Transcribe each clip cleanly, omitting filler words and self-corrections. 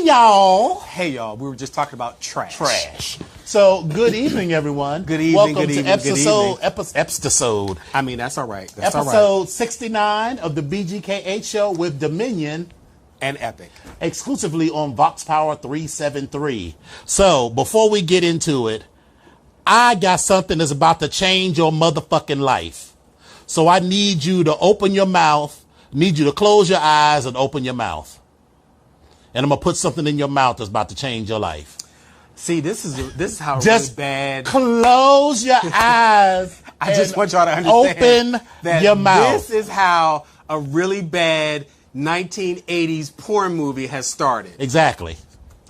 Hey, y'all. Hey, y'all. We were just talking about trash. So, good evening, everyone. Good evening, Welcome good to evening, episode, good evening. episode. I mean, that's all right. That's episode all right. 69 of the BGKH Show with Dominion. And Epic. Exclusively on Vox Power 373. So, before we get into it, I got something that's about to change your motherfucking life. So, I need you to open your mouth, need you to close your eyes and open your mouth. And I'm going to put something in your mouth that's about to change your life. See, this is how Just really bad. Close your eyes. I just want y'all to understand open that your mouth. This is how a really bad 1980s porn movie has started. Exactly.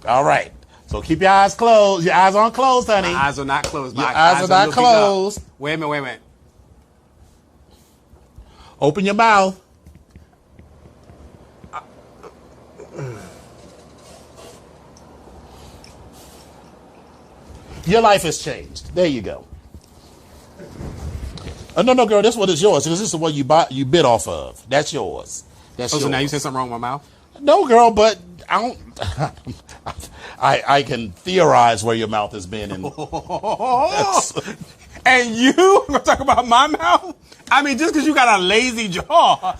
All right. So keep your eyes closed. Your eyes aren't closed, honey. My eyes are not closed. Your eyes are not closed. Up. Wait a minute. Open your mouth. Your life has changed. There you go. Oh, no, girl, this one is yours. This is the one you bit off of. That's yours. That's yours. So now you said something wrong with my mouth? No, girl, but I don't. I can theorize where your mouth has been. And you gonna talk about my mouth? I mean, just because you got a lazy jaw.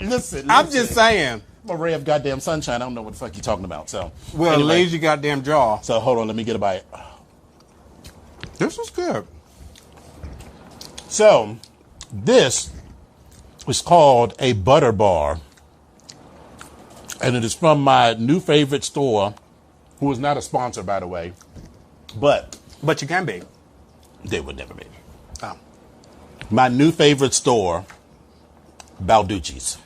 Listen. I'm just saying. I'm a ray of goddamn sunshine. I don't know what the fuck you're talking about. So, well, anyway. Lazy goddamn jaw. So hold on, let me get a bite. This is good. So, this is called a butter bar. And it is from my new favorite store, who is not a sponsor, by the way. But you can be. They would never be. Oh. My new favorite store, Balducci's.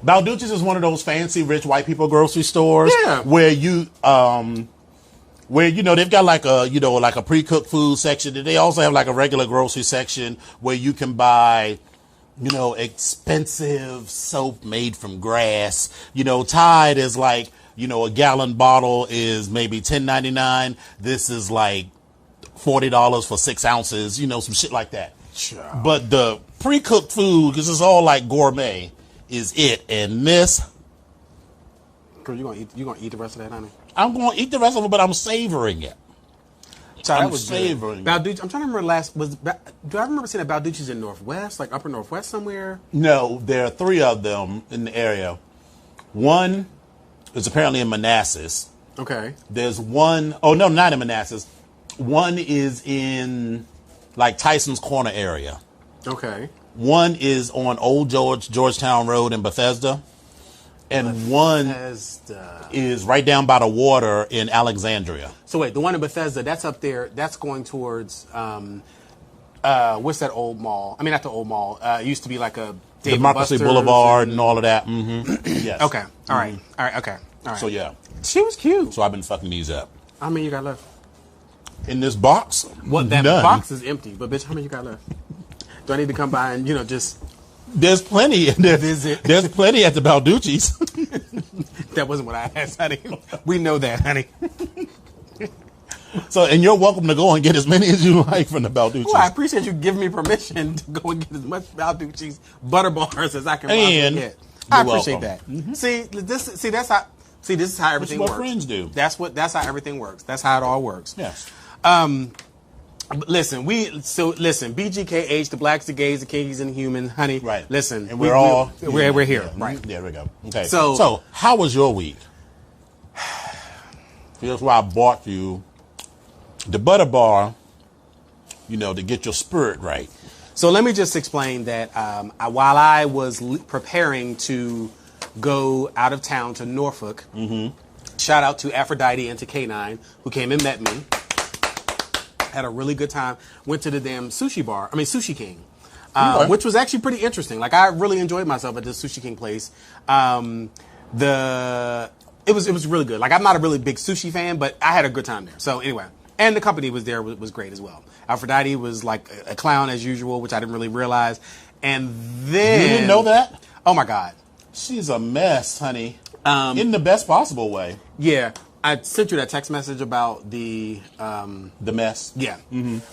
Balducci's is one of those fancy, rich white people grocery stores where you they've got like a pre-cooked food section. They also have like a regular grocery section where you can buy, expensive soap made from grass. Tide is like, a gallon bottle is maybe $10.99. This is like $40 for 6 ounces, some shit like that. Sure. But the pre-cooked food, because it's all like gourmet, is it. And this, girl, you gonna eat the rest of that, honey? I'm gonna eat the rest of it, but I'm savoring it. I'm savoring it. Balducci, I'm trying to remember do I remember seeing a Balducci's in Northwest, like upper Northwest somewhere? No, there are 3 of them in the area. One is apparently in Manassas. Okay. There's one, not in Manassas. One is in like Tyson's Corner area. Okay. One is on Old Georgetown Road in Bethesda. And one is right down by the water in Alexandria. So wait, the one in Bethesda, that's up there, that's going towards, what's that old mall? I mean, not the old mall. It used to be like a Dave Democracy Boulevard and all of that. Mm-hmm. Yes. Okay. All right. All right. Okay. All right. So, yeah. She was cute. So, I've been fucking these up. How many you got left? In this box? What? That None. box is empty. But, bitch, how many you got left? Do I need to come by and, just... There's plenty. There's plenty at the Balducci's. That wasn't what I asked, honey. We know that, honey. So, and you're welcome to go and get as many as you like from the Balducci's. Well, I appreciate you giving me permission to go and get as much Balducci's butter bars as I can possibly get. I appreciate that. Mm-hmm. This is how everything works. That's what friends do. That's how everything works. That's how it all works. Yes. Listen, BGKH, the blacks, the gays, the kinkies, and the humans, honey. Right. Listen, and we're here. Yeah. Right. There we go. Okay. So how was your week? That's why I bought you the butter bar, to get your spirit right. So let me just explain that while I was preparing to go out of town to Norfolk, shout out to Aphrodite and to K9, who came and met me. Had a really good time. Went to the damn Sushi King, which was actually pretty interesting. Like, I really enjoyed myself at this Sushi King place. It was really good. Like, I'm not a really big sushi fan, but I had a good time there. So anyway, and the company was there was great as well. Aphrodite was like a clown as usual, which I didn't really realize. And then you didn't know that? Oh my God, she's a mess, honey. In the best possible way. Yeah. I sent you that text message about the mess. Yeah,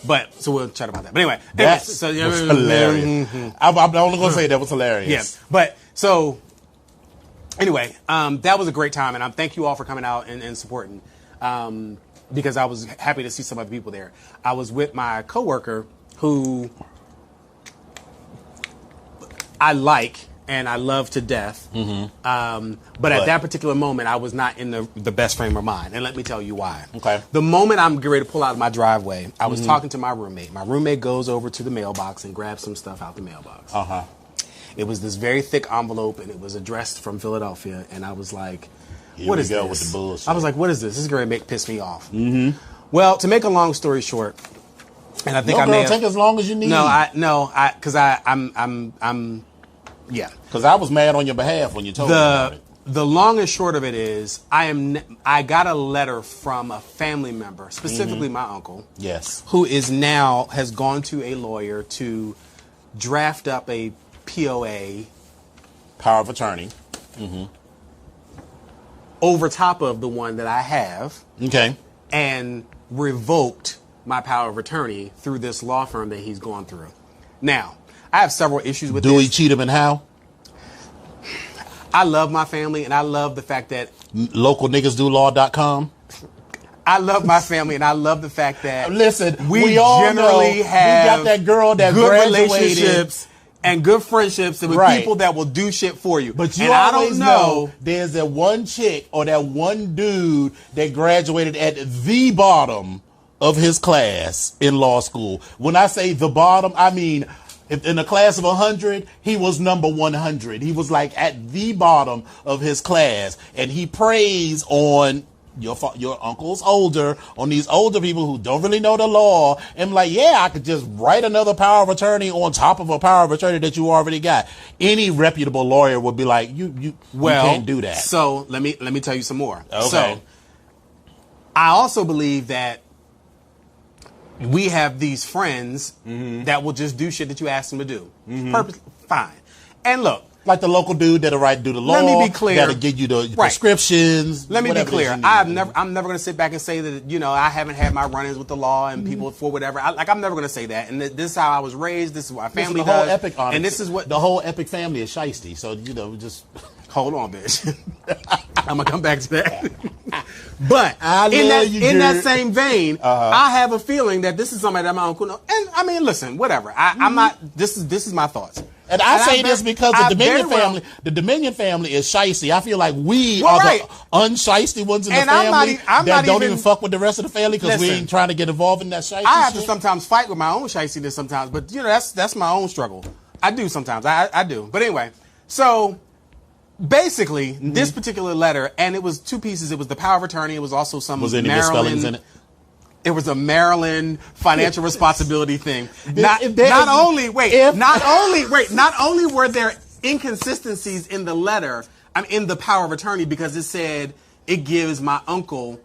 but so we'll chat about that. But anyway, that was hilarious. I'm only gonna say that was hilarious. Yeah, but so Anyway, that was a great time, and thank you all for coming out and supporting. Because I was happy to see some other people there. I was with my coworker who I like and I love to death. But at that particular moment, I was not in the best frame of mind. And let me tell you why. Okay. The moment I'm getting ready to pull out of my driveway, I was talking to my roommate. My roommate goes over to the mailbox and grabs some stuff out the mailbox. It was this very thick envelope, and it was addressed from Philadelphia. And I was like, what is this? With the bullshit. I was like, what is this? This is going to piss me off. Well, to make a long story short, and I think take as long as you need. Because Because I was mad on your behalf when you told me about it. The long and short of it is, I got a letter from a family member, specifically my uncle. Yes. Who has gone to a lawyer to draft up a POA. Power of attorney. Over top of the one that I have. Okay. And revoked my power of attorney through this law firm that he's gone through. Now, I have several issues with this. Do he cheat him and how? I love my family, and I love the fact that localniggasdolaw.com. I love my family, and I love the fact that we all generally have we got that girl that good graduated. Relationships and good friendships and with people that will do shit for you. But you always know there's that one chick or that one dude that graduated at the bottom of his class in law school. When I say the bottom, I mean in a class of 100, he was number 100. He was like at the bottom of his class, and he preys on your uncle's older, on these older people who don't really know the law, and like, yeah, I could just write another power of attorney on top of a power of attorney that you already got. Any reputable lawyer would be like, you can't do that. So let me tell you some more. Okay. So I also believe that we have these friends that will just do shit that you ask them to do. Fine. And look, like the local dude that'll do the law. Let me be clear. That'll give you the prescriptions. Let me be clear. I'm never going to sit back and say that, I haven't had my run-ins with the law and people for whatever. I'm never going to say that. And this is how I was raised. This is what my family does. Whole epic and this is what the whole epic family is shiesty. So, just hold on, bitch. I'm going to come back to that. But in that same vein, I have a feeling that this is somebody that my uncle knows. And I mean, listen, whatever. I'm not, this is my thoughts. And I say this because the Dominion family is shiesty. I feel like we are the unshiesty ones in the family that don't even fuck with the rest of the family because we ain't trying to get involved in that shiesty I have to sometimes fight with my own shiestiness sometimes, but that's my own struggle. I do sometimes. I do. But anyway, so basically this particular letter, and it was two pieces. It was the power of attorney. It was also some Was there any misspellings in it? It was a Maryland financial responsibility thing. Not only were there inconsistencies in the letter, in the power of attorney, because it said it gives my uncle,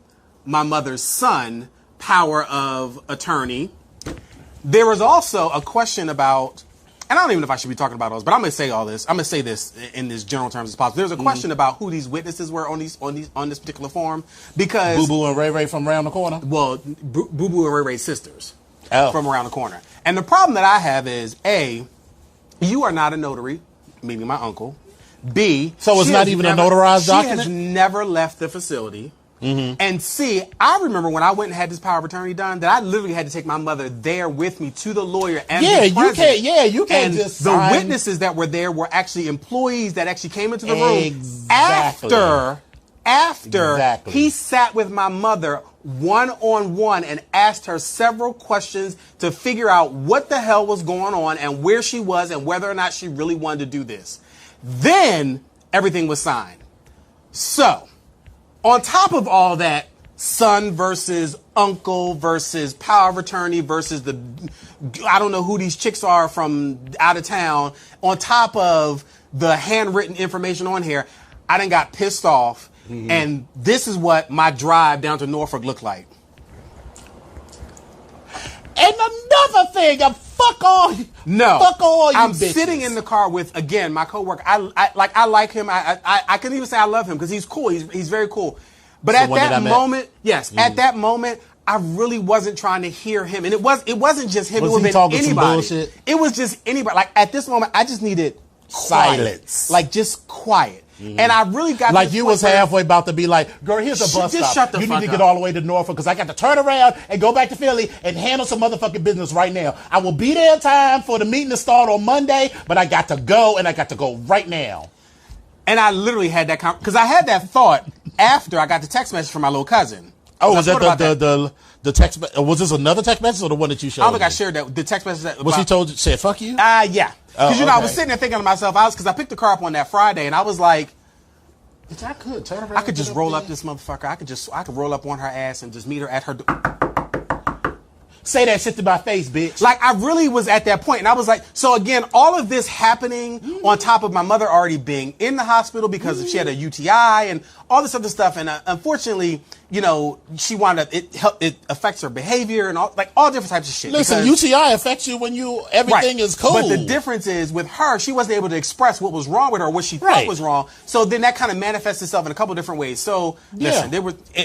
my mother's son, power of attorney. There was also a question about, and I don't even know if I should be talking about those, but I'm going to say all this. I'm going to say this in as general terms as possible. There's a question about who these witnesses were on this particular form, because Boo Boo and Ray Ray from around the corner. Well, Boo Boo and Ray Ray's sisters from around the corner. And the problem that I have is, A, you are not a notary, meaning my uncle. B, so it's not even a notarized document. She has never left the facility. And C, I remember when I went and had this power of attorney done, that I literally had to take my mother there with me to the lawyer and the president. You can't just sign. The witnesses that were there were actually employees that actually came into the room after he sat with my mother one-on-one and asked her several questions to figure out what the hell was going on and where she was and whether or not she really wanted to do this. Then everything was signed. So, on top of all that, son versus uncle versus power of attorney versus I don't know who these chicks are from out of town, on top of the handwritten information on here, I done got pissed off. And this is what my drive down to Norfolk looked like. And another thing, fuck all you I'm bitches. Sitting in the car with, again, my coworker. I like him. I can even say I love him because he's cool. He's very cool. But at that moment, at that moment, I really wasn't trying to hear him. And it wasn't just him. Was it he talking anybody. some bullshit? It was just anybody. Like at this moment, I just needed silence. Like just quiet. And I really got like you was halfway about to be like, girl, here's a bus just stop. shut the You fuck need to up. get all the way to Norfolk because I got to turn around and go back to Philly and handle some motherfucking business right now. I will be there in time for the meeting to start on Monday, but I got to go and I got to go right now. And I literally had that because I had that thought after I got the text message from my little cousin. Oh, was that the text? Was this another text message or the one that you showed? I don't think I shared that. The text message. What she told you? Said fuck you? Yeah. Because okay. I was sitting there thinking to myself, because I picked the car up on that Friday, and I was like, I could turn around. I could just roll up this motherfucker. I could roll up on her ass and just meet her at her door. Say that shit to my face, bitch. Like, I really was at that point, and I was like, so again, all of this happening on top of my mother already being in the hospital because she had a UTI and all this other stuff, and unfortunately, you know, she wound up, it affects her behavior and all different types of shit. Listen, UTI affects you when everything is cool. But the difference is with her, she wasn't able to express what was wrong with her, what she thought was wrong. So then that kind of manifests itself in a couple different ways. So listen,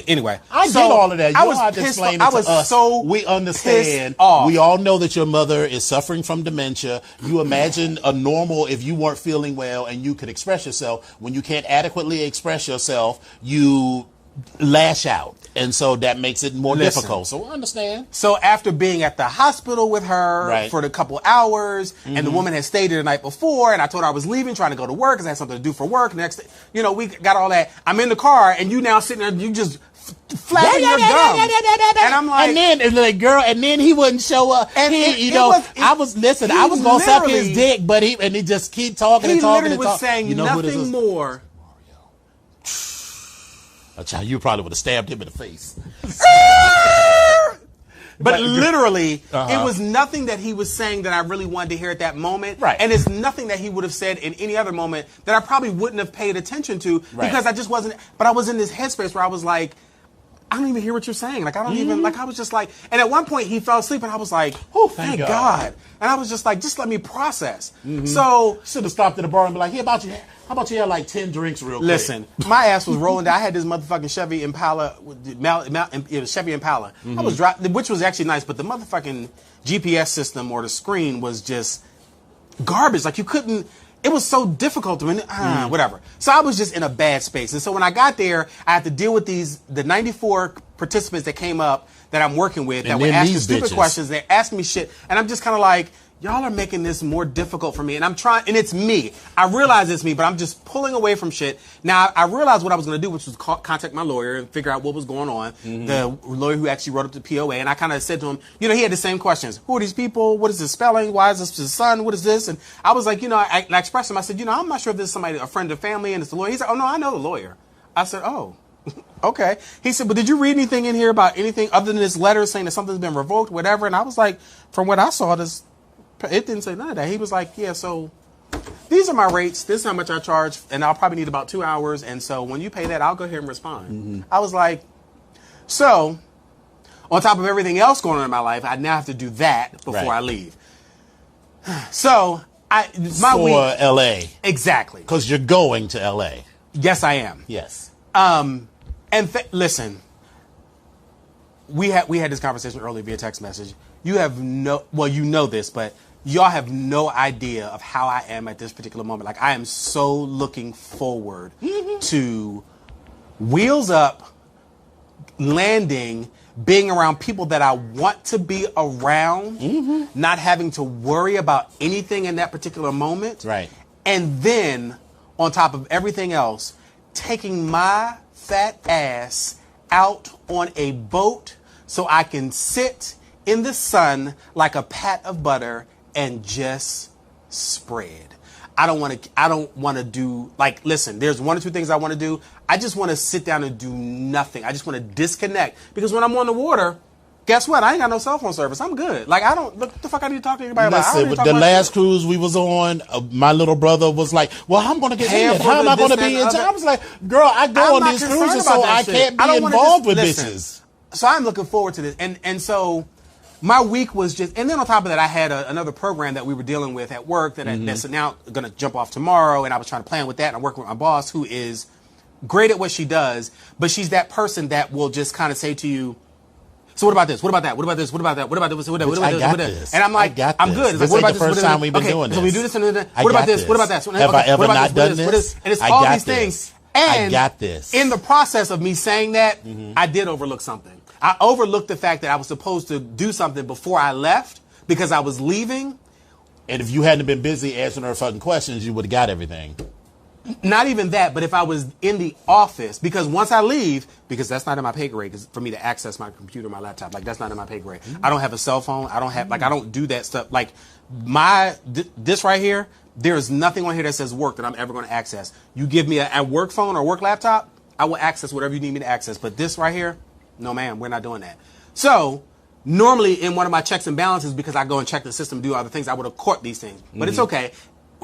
anyway. I get all of that. I was pissed off. So we understand. We all know that your mother is suffering from dementia. You imagine a normal, if you weren't feeling well and you could express yourself, when you can't adequately express yourself, you lash out, and so that makes it more difficult. So I understand. So after being at the hospital with her for the couple hours, and the woman had stayed there the night before, and I told her I was leaving, trying to go to work because I had something to do for work. Next, we got all that. I'm in the car, and you now sitting there, you just flapping your gums, and I'm like, and then he wouldn't show up. And I was gonna suck his dick, but he just keep talking and talking. He literally was saying nothing more. Child, you probably would have stabbed him in the face. But literally, it was nothing that he was saying that I really wanted to hear at that moment. Right. And it's nothing that he would have said in any other moment that I probably wouldn't have paid attention to because I just wasn't. But I was in this headspace where I was like, I don't even hear what you're saying. Like, I don't even, I was just like, and at one point he fell asleep and I was like, oh, thank God. And I was just like, just let me process. So, should have stopped at the bar and be like, how about you have like 10 drinks real quick? Listen, my ass was rolling down. I had this motherfucking Chevy Impala, it was Chevy Impala. I was driving, which was actually nice, but the motherfucking GPS system or the screen was just garbage. Like, you couldn't. It was so difficult to whatever. So I was just in a bad space. And so when I got there, I had to deal with the 94 participants that came up that I'm working with that were asking stupid questions. They asked me shit. And I'm just kind of like, y'all are making this more difficult for me. And I'm trying, and it's me. I realize it's me, but I'm just pulling away from shit. Now, I realized what I was going to do, which was contact my lawyer and figure out what was going on. The lawyer who actually wrote up the POA. And I kind of said to him, he had the same questions. Who are these people? What is this spelling? Why is this his son? What is this? And I was like, I expressed to him. I said, I'm not sure if this is somebody, a friend or family, and it's the lawyer. He said, oh, no, I know the lawyer. I said, oh. Okay. He said, but did you read anything in here about anything other than this letter saying that something's been revoked, whatever? And I was like, from what I saw, it didn't say none of that. He was like, yeah, so these are my rates. This is how much I charge, and I'll probably need about 2 hours. And so when you pay that, I'll go ahead and respond. I was like, so on top of everything else going on in my life, I now have to do that before I leave. So week, LA. Exactly. Because you're going to LA. Yes, I am. Yes. And listen, we had this conversation earlier via text message. You have this, but y'all have no idea of how I am at this particular moment. Like, I am so looking forward to wheels up, landing, being around people that I want to be around, not having to worry about anything in that particular moment. Right. And then, on top of everything else, taking my fat ass out on a boat so I can sit in the sun like a pat of butter and just spread. I don't want to do, like, listen, there's one or two things I want to do. I just want to sit down and do nothing. I just want to disconnect. Because when I'm on the water, guess what? I ain't got no cell phone service. I'm good. Like, look, the fuck I need to talk to anybody about. Listen, with the last cruise we was on, my little brother was like, well, I'm going to get in. How am I going to be in? I was like, girl, I go on these cruises so I can't be involved with bitches. So I'm looking forward to this. And so my week was just, and then on top of that, I had another program that we were dealing with at work that's now going to jump off tomorrow. And I was trying to plan with that. And I'm working with my boss, who is great at what she does. But she's that person that will just kind of say to you, So what about this? What about that? What about this? What about that? What about this? What about this? I got this. And I'm like, I'm good. This like, what ain't about the first time we've been doing this. So we do this and what about this? What about that? Have I ever not done this? And it's all these things. And I got this. In the process of me saying that, I did overlook something. I overlooked the fact that I was supposed to do something before I left because I was leaving. And if you hadn't been busy answering her fucking questions, you would have got everything. Not even that, but if I was in the office, because once I leave, because that's not in my pay grade, because for me to access my computer, my laptop, like that's not in my pay grade. I don't have a cell phone. I don't have, like, I don't do that stuff. Like this right here, there is nothing on here that says work that I'm ever going to access. You give me a work phone or work laptop, I will access whatever you need me to access. But this right here, no ma'am, we're not doing that. So normally in one of my checks and balances, because I go and check the system, do other things, I would have caught these things. But it's okay.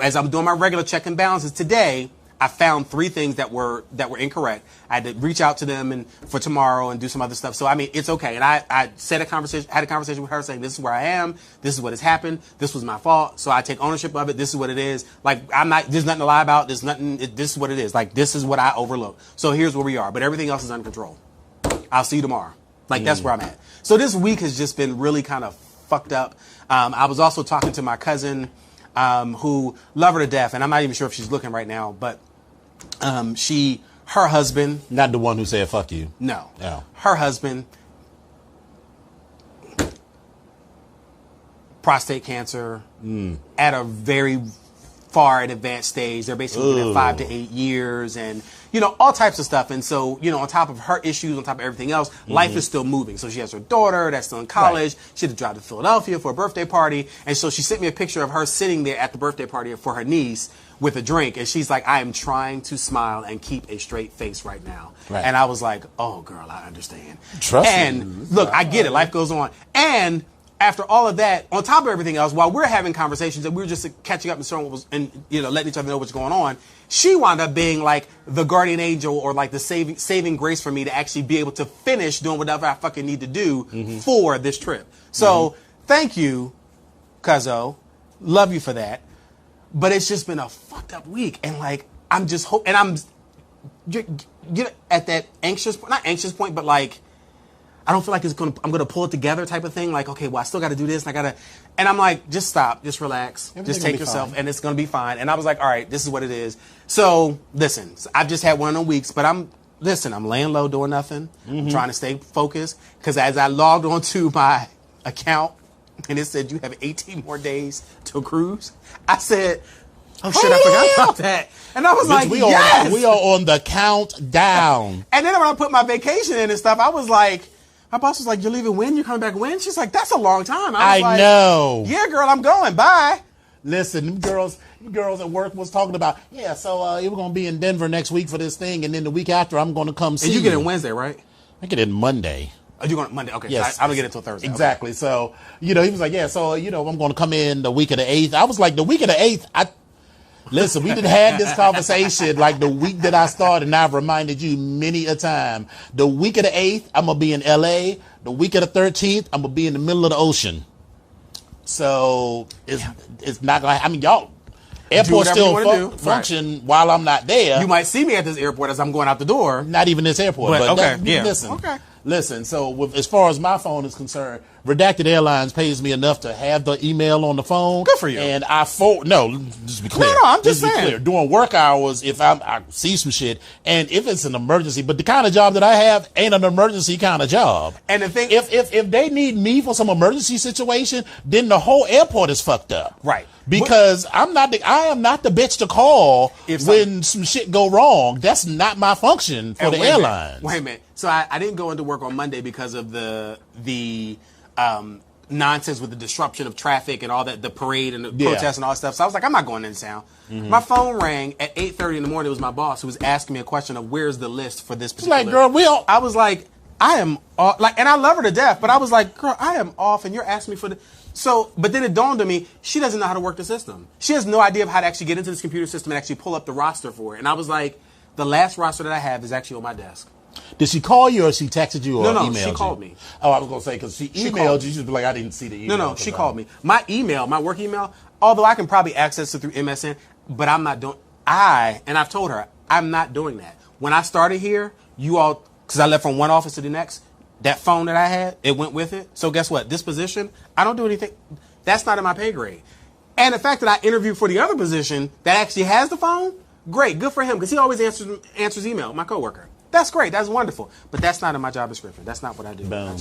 As I'm doing my regular check and balances today, I found 3 things that were incorrect. I had to reach out to them and for tomorrow and do some other stuff. So I mean, it's okay. And I had a conversation with her saying, this is where I am. This is what has happened. This was my fault. So I take ownership of it. This is what it is. Like there's nothing to lie about. This is what it is. Like this is what I overlooked. So here's where we are. But everything else is under control. I'll see you tomorrow. Like that's where I'm at. So this week has just been really kind of fucked up. I was also talking to my cousin, who love her to death, and I'm not even sure if she's looking right now, but her husband. Not the one who said fuck you. No. No. Her husband, prostate cancer at a very far and advanced stage. They're basically looking at 5 to 8 years and, all types of stuff. And so, on top of her issues, on top of everything else, life is still moving. So she has her daughter that's still in college. Right. She had to drive to Philadelphia for a birthday party. And so she sent me a picture of her sitting there at the birthday party for her niece with a drink. And she's like, I am trying to smile and keep a straight face right now. Right. And I was like, oh, girl, I understand. Trust me. And look, I get it. Life goes on. And after all of that, on top of everything else, while we're having conversations and we were just catching up and showing what was, and letting each other know what's going on, she wound up being like the guardian angel or like the saving grace for me to actually be able to finish doing whatever I fucking need to do for this trip. So thank you, Cuzzo. Love you for that. But it's just been a fucked up week, and like I'm just and I'm at that not anxious point, but like. I don't feel like I'm gonna pull it together type of thing. Like, okay, well, I still got to do this, and I'm like, just stop, just relax, just take yourself, and it's gonna be fine. And I was like, all right, this is what it is. So listen, I've just had one of those weeks, but I'm laying low, doing nothing. I'm trying to stay focused because as I logged onto my account and it said you have 18 more days to cruise, I said, oh shit, I forgot about that. And I was like, yes! We are on the countdown. And then when I put my vacation in and stuff, I was like. My boss was like, you're leaving when? You're coming back when? She's like, that's a long time. I know. Yeah, girl, I'm going. Bye. Listen, them girls at work was talking about, so we're going to be in Denver next week for this thing. And then the week after, I'm going to come see you. And you get in Wednesday, right? I get in Monday. Oh, you're going Monday? Okay. Yes. So I don't get it until Thursday. Exactly. Okay. So, he was like, I'm going to come in the week of the 8th. I was like, the week of the 8th, listen, we done had this conversation like the week that I started, and I've reminded you many a time. The week of the 8th, I'm going to be in L.A. The week of the 13th, I'm going to be in the middle of the ocean. So it's not going to, y'all, airports still function while I'm not there. You might see me at this airport as I'm going out the door. Not even this airport. But okay, listen. Okay. Listen, so as far as my phone is concerned, Redacted Airlines pays me enough to have the email on the phone. Good for you. And just be clear. No, I'm just saying. Clear. During work hours, if I see some shit, and if it's an emergency, but the kind of job that I have ain't an emergency kind of job. And the thing, if they need me for some emergency situation, then the whole airport is fucked up. Right. Because I am not the bitch to call when some shit go wrong. That's not my function for the airlines. Wait a minute. So I didn't go into work on Monday because of the nonsense with the disruption of traffic and all that, the parade and the protests and all that stuff. So I was like, I'm not going into town. My phone rang at 8:30 in the morning. It was my boss who was asking me a question of where's the list for this particular. Like, girl, I was like, I am off, and I love her to death, but I was like, girl, I am off, and you're asking me for the. So, but then it dawned on me, she doesn't know how to work the system. She has no idea of how to actually get into this computer system and actually pull up the roster for it. And I was like, the last roster that I have is actually on my desk. Did she call you or she texted you or emailed you? No, she called me. Oh, I was going to say, because she emailed you, she'd be like, I didn't see the email. No, she called me. My email, my work email, although I can probably access it through MSN, but I'm not doing, and I've told her, I'm not doing that. When I started here, you all, because I left from one office to the next, that phone that I had, it went with it. So guess what? This position, I don't do anything. That's not in my pay grade. And the fact that I interviewed for the other position that actually has the phone, great, good for him, because he always answers email, my coworker. That's great, that's wonderful. But that's not in my job description. That's not what I do. Boom.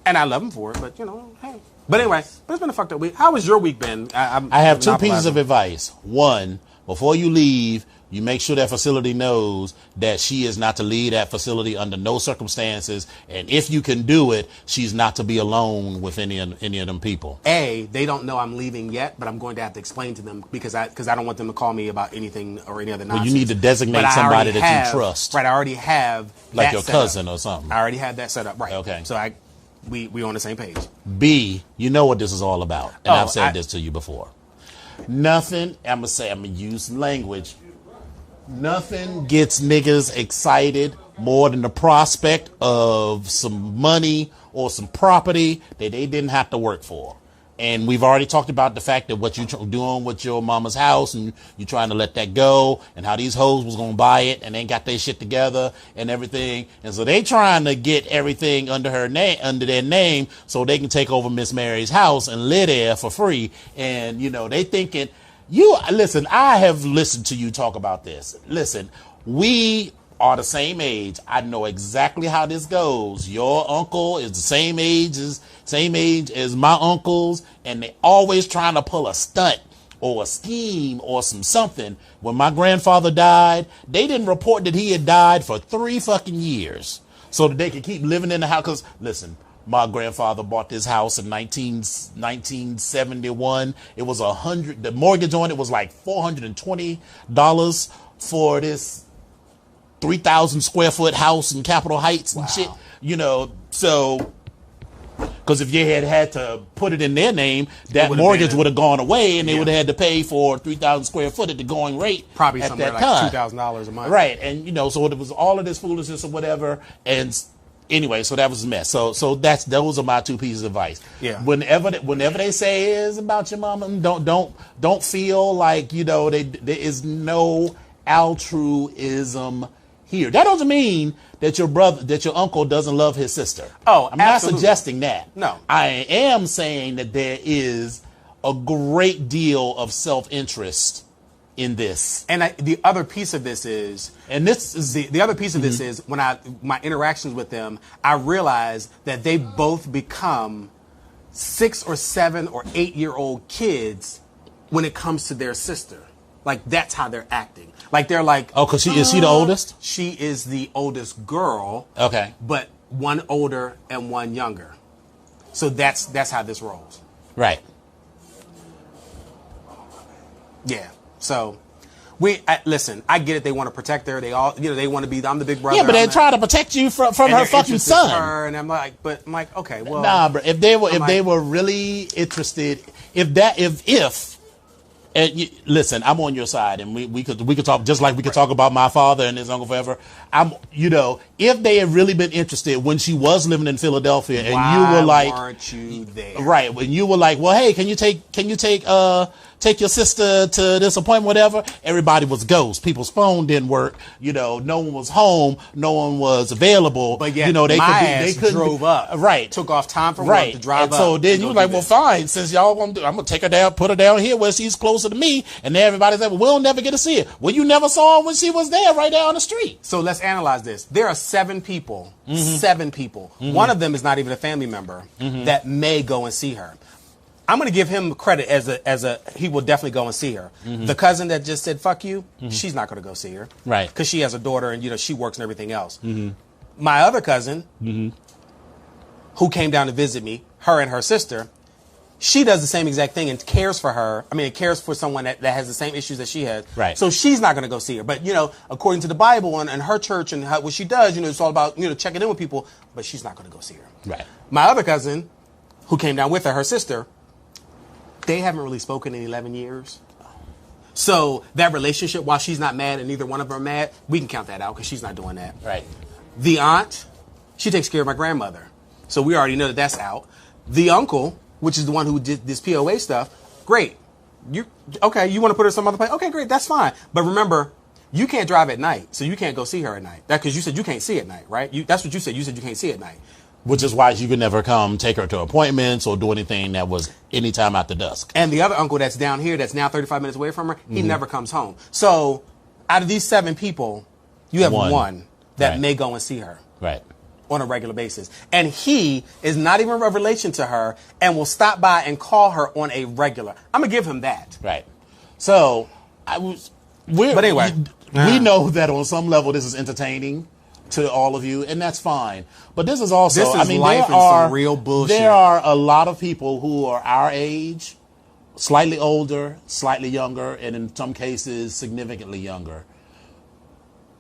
And I love him for it, but hey. But anyway, but it's been a fucked up week. How was your week been? I have two pieces of advice. One, before you leave, you make sure that facility knows that she is not to leave that facility under no circumstances. And if you can do it, she's not to be alone with any of them people. They don't know I'm leaving yet, but I'm going to have to explain to them because I don't want them to call me about anything or any other nonsense. Well, you need to designate somebody that you trust. Right, I already have like your cousin or something. I already have that set up. Right. Okay. So we on the same page. B, you know what this is all about. And I've said this to you before. Nothing, I'm going to use language. Nothing gets niggas excited more than the prospect of some money or some property that they didn't have to work for. And we've already talked about the fact that what you're doing with your mama's house and you're trying to let that go and how these hoes was going to buy it and they got their shit together and everything. And so they trying to get everything under their name so they can take over Miss Mary's house and live there for free. And, they thinking, listen, I have listened to you talk about this. Listen, we are the same age. I know exactly how this goes. Your uncle is the same age as my uncles, and they always trying to pull a stunt or a scheme or something. When my grandfather died, they didn't report that he had died for 3 fucking years so that they could keep living in the house. Because listen, my grandfather bought this house in 1971. It was the mortgage on it was like $420 for this 3,000 square foot house in Capitol Heights and shit, so because if you had to put it in their name, that mortgage would have gone away and they would have had to pay for 3,000 square foot at the going rate. Probably at somewhere that like time. $2,000 a month. Right. And, so it was all of this foolishness or whatever. And anyway, so that was a mess. So those are my 2 pieces of advice. Yeah. Whenever they say is about your mama, don't feel like, there is no altruism here. That doesn't mean that your uncle doesn't love his sister. Oh, I'm absolutely. not suggesting that. No. I am saying that there is a great deal of self-interest in this. And the other piece of this is, and this is the other piece of this is when my interactions with them, I realize that they both become 6 or 7 or 8-year-old kids when it comes to their sister. Like, that's how they're acting. Like, they're like... Oh, because is she the oldest? She is the oldest girl. Okay. But one older and one younger. So that's how this rolls. Right. Yeah. So, listen, I get it. They want to protect her. They all, they want to be, I'm the big brother. Yeah, but they try to protect you from her fucking son. Her, and I'm like, okay, well... Nah, bro. If they were really interested, and listen, I'm on your side, and we could talk just like we could talk about my father and his uncle forever. If they had really been interested when she was living in Philadelphia, and you were like, why weren't you there? Right, when you were like, well, hey, can you take your sister to this appointment, whatever? Everybody was ghost. People's phone didn't work. No one was home. No one was available. But yet, they drove up. Right, took off time from work to drive up. So then you were like, well, fine. Since y'all want to do, I'm gonna take her down, put her down here where she's closer to me. And then everybody said, well, we'll never get to see her. Well, you never saw her when she was there, right down the street. So let's analyze this. There are 7 people. 7 people. One of them is not even a family member that may go and see her. I'm going to give him credit as a he will definitely go and see her. The cousin that just said fuck you, she's not going to go see her, right? Because she has a daughter and she works and everything else. My other cousin, who came down to visit me, her and her sister, she does the same exact thing and cares for her. I mean, it cares for someone that has the same issues that she has. Right. So she's not going to go see her. But according to the Bible and her church and what she does, it's all about checking in with people. But she's not going to go see her. Right. My other cousin, who came down with her sister. They haven't really spoken in 11 years. So that relationship, while she's not mad and neither one of them are mad, we can count that out because she's not doing that. Right. The aunt, she takes care of my grandmother. So we already know that that's out. The uncle, which is the one who did this POA stuff, great. You want to put her some other place? Okay, great, that's fine. But remember, you can't drive at night, so you can't go see her at night. That because you said you can't see at night, right? That's what you said. You said you can't see at night. Which is why you could never come take her to appointments or do anything that was anytime after dusk. And the other uncle that's down here that's now 35 minutes away from her, he never comes home. So out of these 7 people, you have one that may go and see her. Right. On a regular basis. And he is not even a relation to her and will stop by and call her on a regular. I'm going to give him that. Right. So but anyway, we know that on some level this is entertaining to all of you, and that's fine. But this is also, life and some real bullshit. There are a lot of people who are our age, slightly older, slightly younger, and in some cases significantly younger.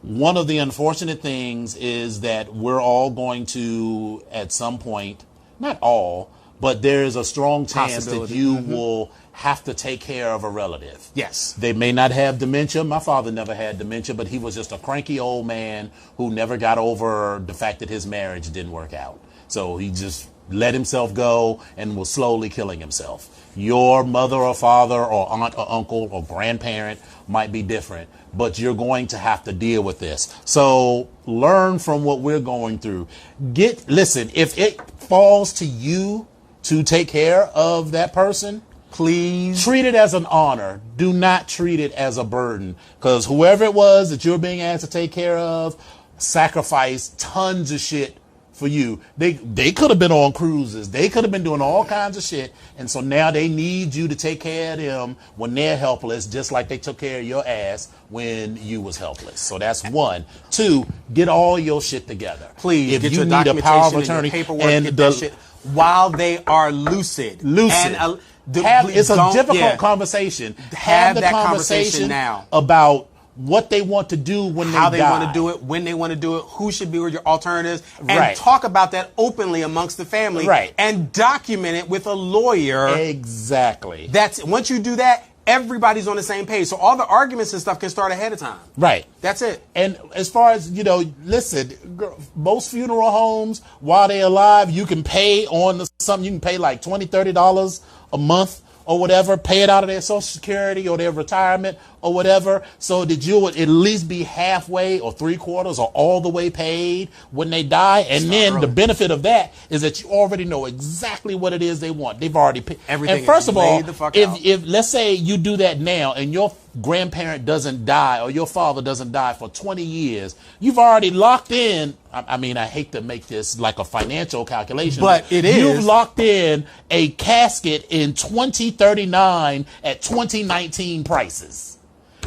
One of the unfortunate things is that we're all going to, at some point, not all, but there's a strong chance that you will have to take care of a relative. Yes. They may not have dementia. My father never had dementia, but he was just a cranky old man who never got over the fact that his marriage didn't work out. So he just let himself go and was slowly killing himself. Your mother or father or aunt or uncle or grandparent might be different, but you're going to have to deal with this. So learn from what we're going through. Listen, if it falls to you to take care of that person, please treat it as an honor. Do not treat it as a burden, because whoever it was that you're being asked to take care of sacrificed tons of shit for you. They could have been on cruises. They could have been doing all kinds of shit. And so now they need you to take care of them when they're helpless, just like they took care of your ass when you was helpless. So that's 1. 2, get all your shit together. Please, if get you your need a power of attorney and your paperwork, and get that shit while they are lucid. And, it's a difficult conversation. Have that conversation now about what they want to do when how they die. Want to do it, when they want to do it, who should be your alternatives, and talk about that openly amongst the family, and document it with a lawyer. Exactly. That's once you do that, everybody's on the same page, so all the arguments and stuff can start ahead of time. Right. That's it. And as far as listen, most funeral homes while they're alive, you can pay on something. You can pay like $20-$30 a month or whatever, pay it out of their Social Security or their retirement or whatever, so that you would at least be halfway or 3/4 or all the way paid when they die. And then the benefit of that is that you already know exactly what it is they want. They've already paid everything. And first of all, if let's say you do that now and your grandparent doesn't die or your father doesn't die for 20 years, you've already locked in. I mean, I hate to make this like a financial calculation, but it is. You've locked in a casket in 2039 at 2019 prices.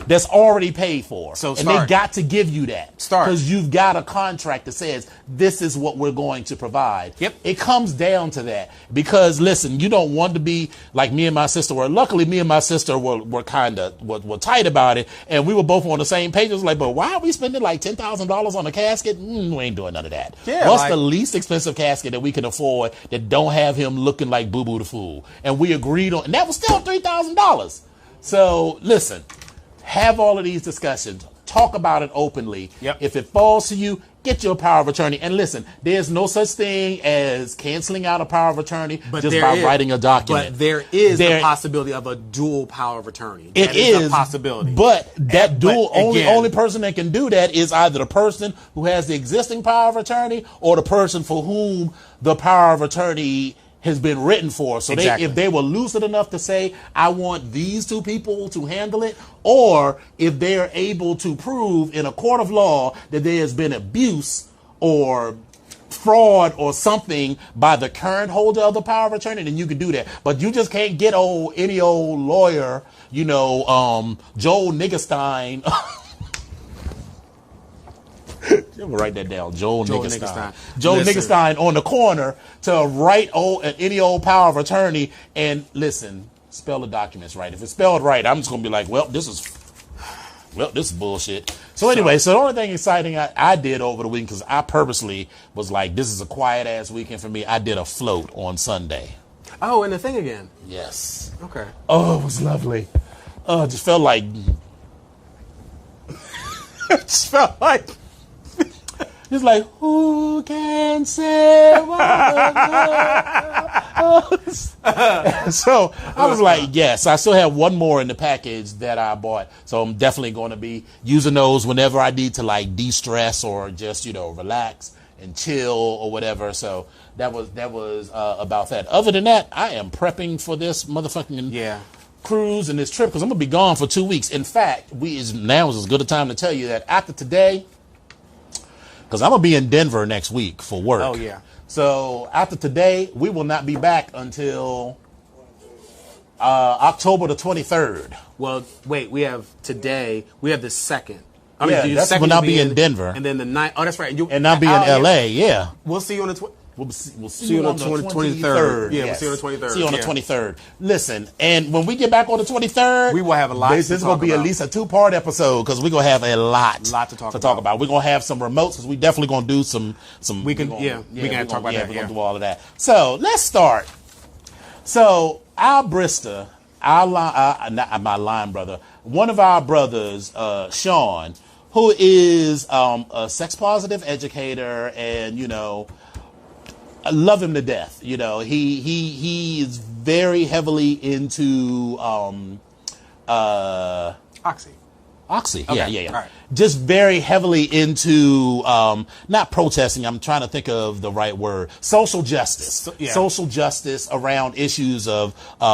That's already paid for. And they got to give you that. Because you've got a contract that says this is what we're going to provide. Yep. It comes down to that. Because listen, you don't want to be like me and my sister were. Luckily, me and my sister were kind of were tight about it. And we were both on the same page. It was like, but why are we spending like $10,000 on a casket? We ain't doing none of that. Yeah, what's the least expensive casket that we can afford that don't have him looking like Boo Boo the Fool? And we agreed on, and that was still $3,000. So listen. Have all of these discussions. Talk about it openly. Yep. If it falls to you, get your power of attorney. And listen, there's no such thing as canceling out a power of attorney just by writing a document. But there is the possibility of a dual power of attorney. It is a possibility. But that only person that can do that is either the person who has the existing power of attorney or the person for whom the power of attorney has been written for. So if they were lucid enough to say, I want these 2 people to handle it, or if they're able to prove in a court of law that there has been abuse or fraud or something by the current holder of the power of attorney, then you can do that. But you just can't get any old lawyer, Joel Niggerstein. We'll write that down. Joel Niggerstein. Joel Niggerstein on the corner to write any old power of attorney. And listen, spell the documents right. If it's spelled right, I'm just gonna be like, this is bullshit. So anyway, so the only thing exciting I did over the weekend, because I purposely was like, this is a quiet ass weekend for me. I did a float on Sunday. Oh, and the thing again. Yes. Okay. Oh, it was lovely. Oh, it just felt like. It just felt like. It's like, who can say what? So I was like, yes, I still have one more in the package that I bought. So I'm definitely going to be using those whenever I need to like de-stress or just, relax and chill or whatever. So that was about that. Other than that, I am prepping for this motherfucking cruise and this trip because I'm gonna be gone for 2 weeks. In fact, now is as good a time to tell you that after today, because I'm gonna be in Denver next week for work. Oh yeah. So after today, we will not be back until October the 23rd. Well, wait, we have the 2nd. That's when I'll be in Denver. And then the 9th. Oh, that's right. And I'll be in LA, yeah. We'll see you on the We'll see you on the 23rd. Yeah, we'll see you on the 23rd. See you on the 23rd. Listen, and when we get back on the 23rd, we will have a lot. This is going to be at least a 2-part episode because we're going to have a lot to talk about. We're going to have some remotes because we're definitely going to do some. We can talk about that. We're going to do all of that. So let's start. So Al Brister, my line brother, one of our brothers, Sean, who is a sex positive educator, and I love him to death. He is very heavily into Oxy. Okay. Yeah. All right. Just very heavily into not protesting. I'm trying to think of the right word. Social justice. Social justice around issues of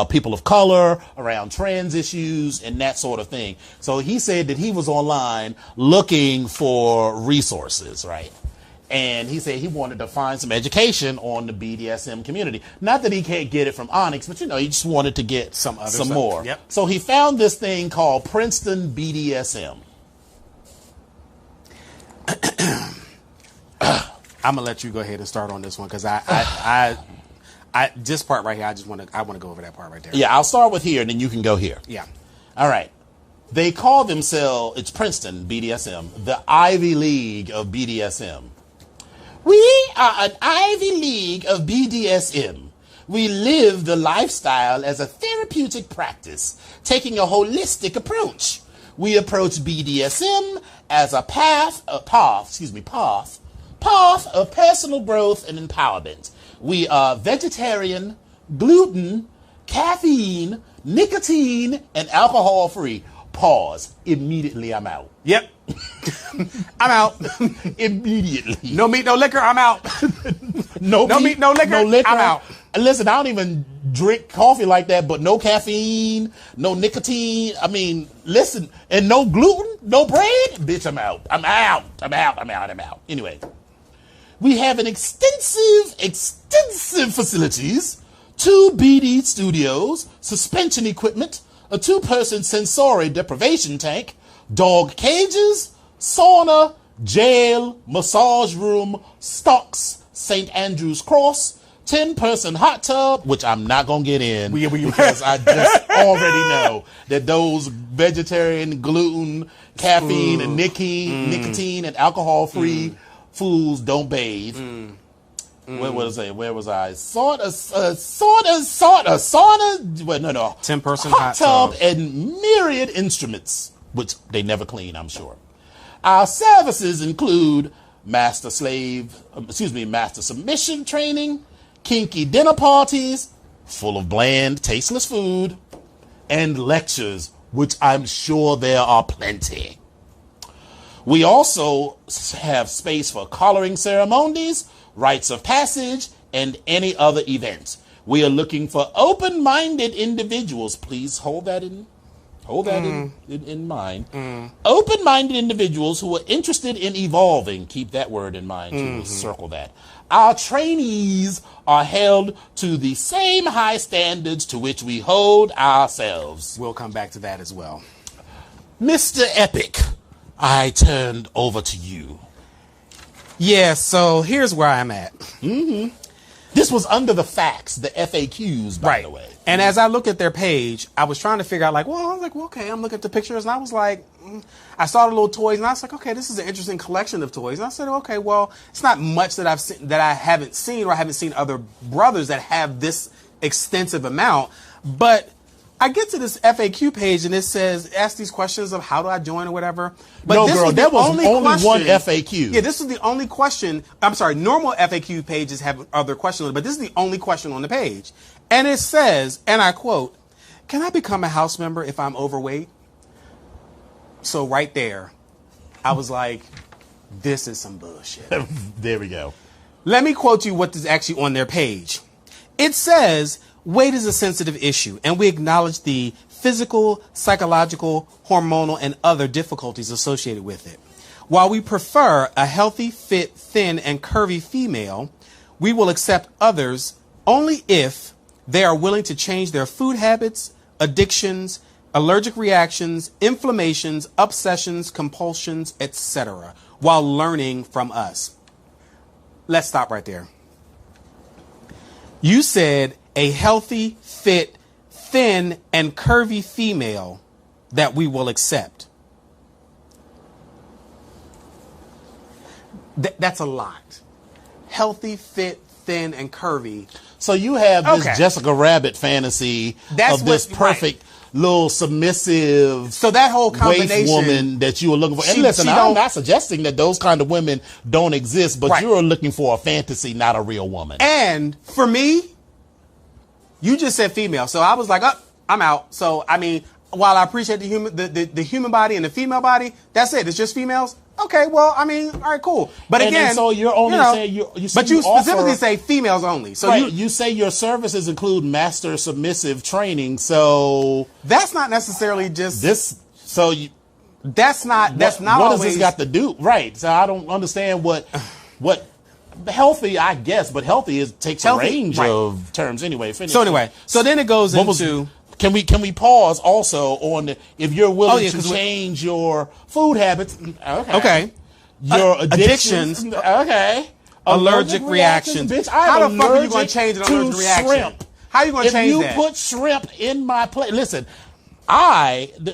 people of color, around trans issues, and that sort of thing. So he said that he was online looking for resources, right? And he said he wanted to find some education on the BDSM community. Not that he can't get it from Onyx, but he just wanted to get some more. Yep. So he found this thing called Princeton BDSM. I'm gonna let you go ahead and start on this one because I this part right here, I want to go over that part right there. Yeah, I'll start with here, and then you can go here. Yeah. All right. They call themselves, it's Princeton BDSM, the Ivy League of BDSM. We are an Ivy League of BDSM. We live the lifestyle as a therapeutic practice, taking a holistic approach. We approach BDSM as a path of personal growth and empowerment. We are vegetarian, gluten, caffeine, nicotine, and alcohol free. Pause. Immediately, I'm out. Yep. I'm out. Immediately. No meat, no liquor, I'm out. No meat, no liquor, I'm out. Listen, I don't even drink coffee like that, but no caffeine, no nicotine. I mean, listen, and no gluten, no bread. Bitch, I'm out. I'm out. Anyway, we have an extensive facilities, 2 BD studios, suspension equipment, a 2-person sensory deprivation tank, dog cages, sauna, jail, massage room, stocks, St. Andrew's Cross, 10-person hot tub, which I'm not going to get in because I just already know that those vegetarian, gluten, caffeine, and nicotine and alcohol-free fools don't bathe. Where was I? Sauna. Well, no. 10-person hot tub and myriad instruments, which they never clean, I'm sure. Our services include master submission training, kinky dinner parties, full of bland, tasteless food, and lectures, which I'm sure there are plenty. We also have space for collaring ceremonies, rites of passage, and any other event. We are looking for open-minded individuals. Please hold that in mind. Open-minded individuals who are interested in evolving. Keep that word in mind. We'll circle that. Our trainees are held to the same high standards to which we hold ourselves. We'll come back to that as well. Mr. Epic, I turned over to you. Yeah, so here's where I'm at. This was under the facts, the FAQs, by the way. And as I looked at their page, I was trying to figure out, okay, I'm looking at the pictures, and I was like, I saw the little toys, and I was like, okay, this is an interesting collection of toys. And I said, okay, well, it's not much that I've seen, that I haven't seen, or I haven't seen other brothers that have this extensive amount. But I get to this FAQ page, and it says, ask these questions of how do I join or whatever. But no, girl, there was only one FAQ. Yeah, this is the only question. I'm sorry, normal FAQ pages have other questions, but this is the only question on the page. And it says, and I quote, can I become a house member if I'm overweight? So right there, I was like, This is some bullshit. There we go. Let me quote you what is actually on their page. It says, weight is a sensitive issue, and we acknowledge the physical, psychological, hormonal, and other difficulties associated with it. While we prefer a healthy, fit, thin, and curvy female, we will accept others only if they are willing to change their food habits, addictions, allergic reactions, inflammations, obsessions, compulsions, etc., while learning from us. Let's stop right there. You said a healthy, fit, thin, and curvy female that we will accept. That's a lot. Healthy, fit, thin, and curvy. So you have this Jessica Rabbit fantasy of this perfect little submissive so that whole combination woman that you were looking for. And listen, I'm not suggesting that those kind of women don't exist, but you're looking for a fantasy, not a real woman. And for me, you just said female. So I was like, oh, I'm out. So, I mean, while I appreciate the human body and the female body, that's it. It's just females. Okay, well, I mean, all right, cool. But again, and so you're only saying you but you specifically say females only. So you say your services include master submissive training. So that's not necessarily just this. So you, that's not what always, does this got to do? Right. So I don't understand what healthy, I guess, but healthy takes a range of terms anyway. Finish. So then it goes into. Can we pause also on if you're willing to change your food habits? Okay. Your addictions. Okay. Allergic reactions. Bitch, how the fuck are you going to change an allergic reaction? Shrimp. How are you going to change that? If you put shrimp in my plate, listen.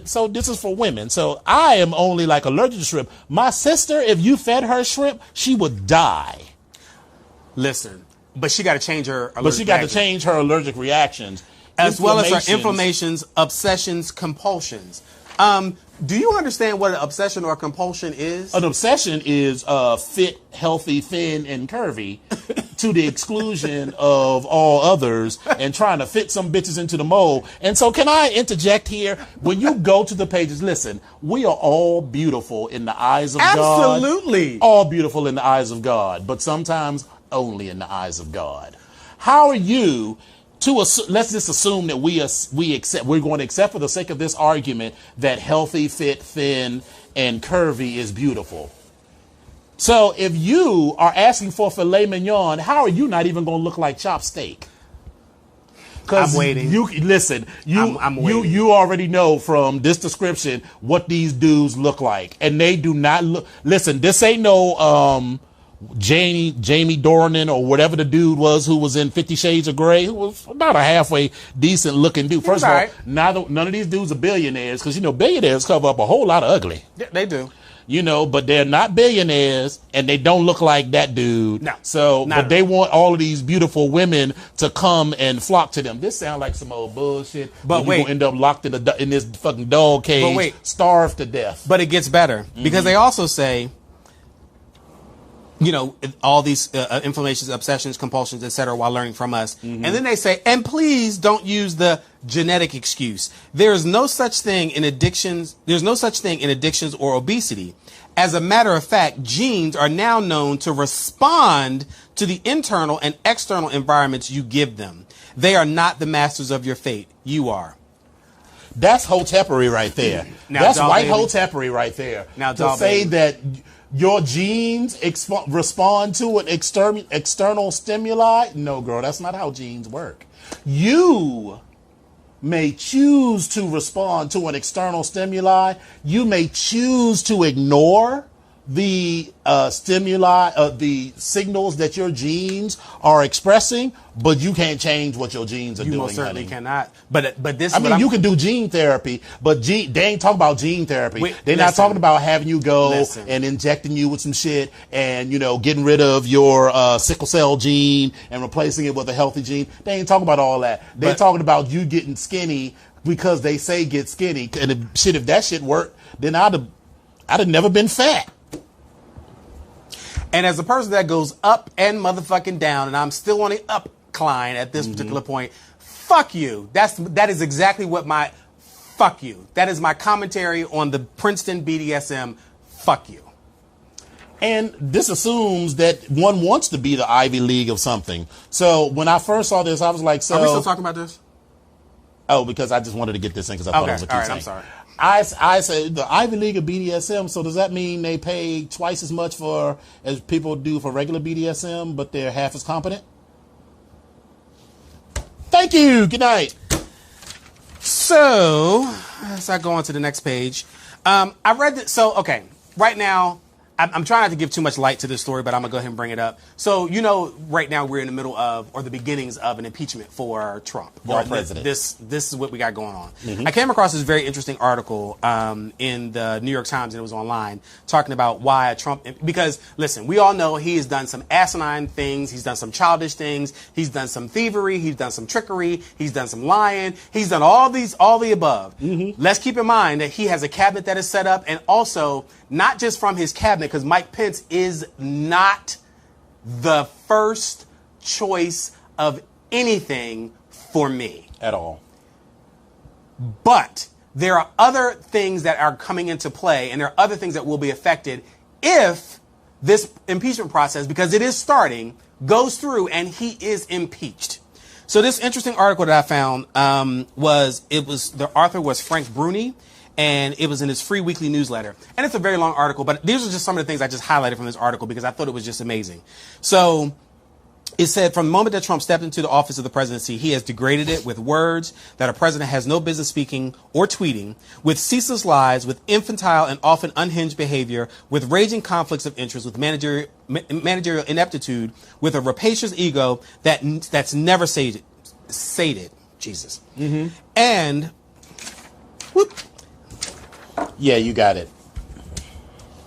So this is for women. So I am only like allergic to shrimp. My sister, if you fed her shrimp, she would die. Listen, but she got to change her. But she got to change her allergic reactions. As well as her inflammations, obsessions, compulsions. Do you understand what an obsession or compulsion is? An obsession is fit, healthy, thin, and curvy to the exclusion of all others and trying to fit some bitches into the mold. And so can I interject here? When you go to the pages, listen, we are all beautiful in the eyes of God. Absolutely. All beautiful in the eyes of God, but sometimes only in the eyes of God. How are you... let's just assume that we're going to accept for the sake of this argument that healthy, fit, thin, and curvy is beautiful. So if you are asking for filet mignon, how are you not even going to look like chopped steak? I'm waiting. I'm waiting. You already know from this description what these dudes look like, and they do not look. Listen, this ain't no Jamie Dornan or whatever the dude was who was in 50 Shades of Grey, who was not a halfway decent looking dude. First of all, none of these dudes are billionaires because, billionaires cover up a whole lot of ugly. Yeah, they do. But they're not billionaires and they don't look like that dude. No. So, but they want all of these beautiful women to come and flock to them. This sounds like some old bullshit. But you're going to end up locked in this fucking dog cage, starved to death. But it gets better because they also say, all these inflammations, obsessions, compulsions, etc., while learning from us. And then they say, and please don't use the genetic excuse. There is no such thing in addictions. There's no such thing in addictions or obesity. As a matter of fact, genes are now known to respond to the internal and external environments you give them. They are not the masters of your fate. You are. That's hotepery right there. That's white hotepery right there. Now, to say that your genes respond to an external stimuli? No, girl, that's not how genes work. You may choose to respond to an external stimuli. You may choose to ignore the stimuli, the signals that your genes are expressing, but you can't change what your genes are doing. You most certainly cannot. But this. You can do gene therapy, but they ain't talking about gene therapy. They're not talking about having you go and injecting you with some shit and getting rid of your sickle cell gene and replacing it with a healthy gene. They ain't talking about all that. They're talking about you getting skinny because they say get skinny. And if that shit worked, then I'd have never been fat. And as a person that goes up and motherfucking down, and I'm still on the upcline at this particular point, fuck you. That is exactly what fuck you. That is my commentary on the Princeton BDSM. Fuck you. And this assumes that one wants to be the Ivy League of something. So when I first saw this, I was like, so... Are we still talking about this? Oh, because I just wanted to get this in because I thought it was a cute all right, thing. I'm sorry. I said the Ivy League of BDSM, so does that mean they pay twice as much as people do for regular BDSM, but they're half as competent? Thank you. Good night. So, as I go on to the next page, I read that. So, okay, right now, I'm trying not to give too much light to this story, but I'm going to go ahead and bring it up. So, right now we're in the middle of, or the beginnings of, an impeachment for Trump. Our president. This is what we got going on. Mm-hmm. I came across this very interesting article in the New York Times, and it was online, talking about why Trump, because, listen, we all know he has done some asinine things. He's done some childish things. He's done some thievery. He's done some trickery. He's done some lying. He's done all the above. Mm-hmm. Let's keep in mind that he has a cabinet that is set up, and also not just from his cabinet, because Mike Pence is not the first choice of anything for me. At all. But there are other things that are coming into play, and there are other things that will be affected if this impeachment process, because it is starting, goes through and he is impeached. So this interesting article that I found the author was Frank Bruni, and it was in his free weekly newsletter. And it's a very long article, but these are just some of the things I just highlighted from this article because I thought it was just amazing. So it said, from the moment that Trump stepped into the office of the presidency, he has degraded it with words that a president has no business speaking or tweeting, with ceaseless lies, with infantile and often unhinged behavior, with raging conflicts of interest, with managerial ineptitude, with a rapacious ego that's never sated. Jesus. Mm-hmm. And whoop. Yeah, you got it.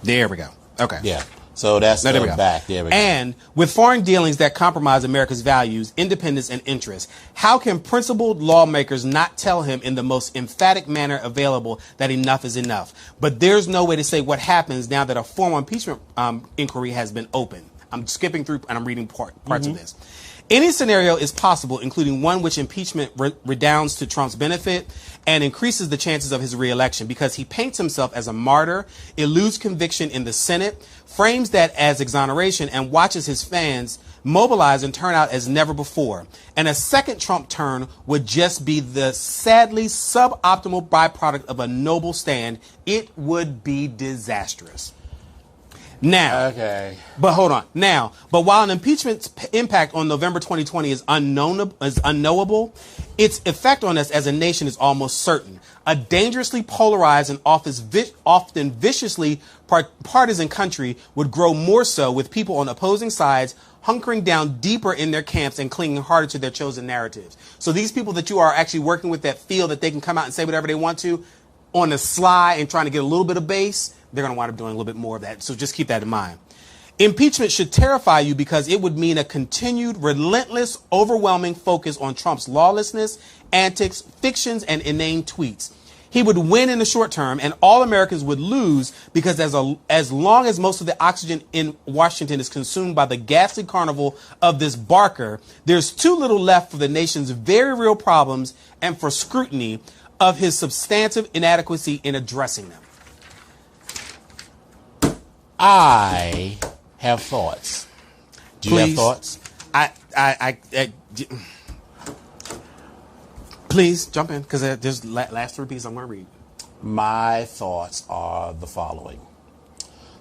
There we go. Okay. Yeah. So that's there we go. Back. There we go. And with foreign dealings that compromise America's values, independence, and interests, how can principled lawmakers not tell him in the most emphatic manner available that enough is enough? But there's no way to say what happens now that a formal impeachment inquiry has been opened. I'm skipping through and I'm reading parts of this. Any scenario is possible, including one which impeachment redounds to Trump's benefit and increases the chances of his reelection, because he paints himself as a martyr, eludes conviction in the Senate, frames that as exoneration, and watches his fans mobilize and turn out as never before. And a second Trump turn would just be the sadly suboptimal byproduct of a noble stand. It would be disastrous. Now, okay. But hold on. Now, but while an impeachment's impact on November 2020 is unknowable, its effect on us as a nation is almost certain. A dangerously polarized and often viciously partisan country would grow more so, with people on opposing sides hunkering down deeper in their camps and clinging harder to their chosen narratives. So these people that you are actually working with that feel that they can come out and say whatever they want to on the sly and trying to get a little bit of base, they're going to wind up doing a little bit more of that. So just keep that in mind. Impeachment should terrify you because it would mean a continued, relentless, overwhelming focus on Trump's lawlessness, antics, fictions, and inane tweets. He would win in the short term, and all Americans would lose, because as long as most of the oxygen in Washington is consumed by the ghastly carnival of this barker, there's too little left for the nation's very real problems and for scrutiny of his substantive inadequacy in addressing them. I have thoughts. Do you have thoughts? Please jump in, because there's last three pieces I'm going to read. My thoughts are the following.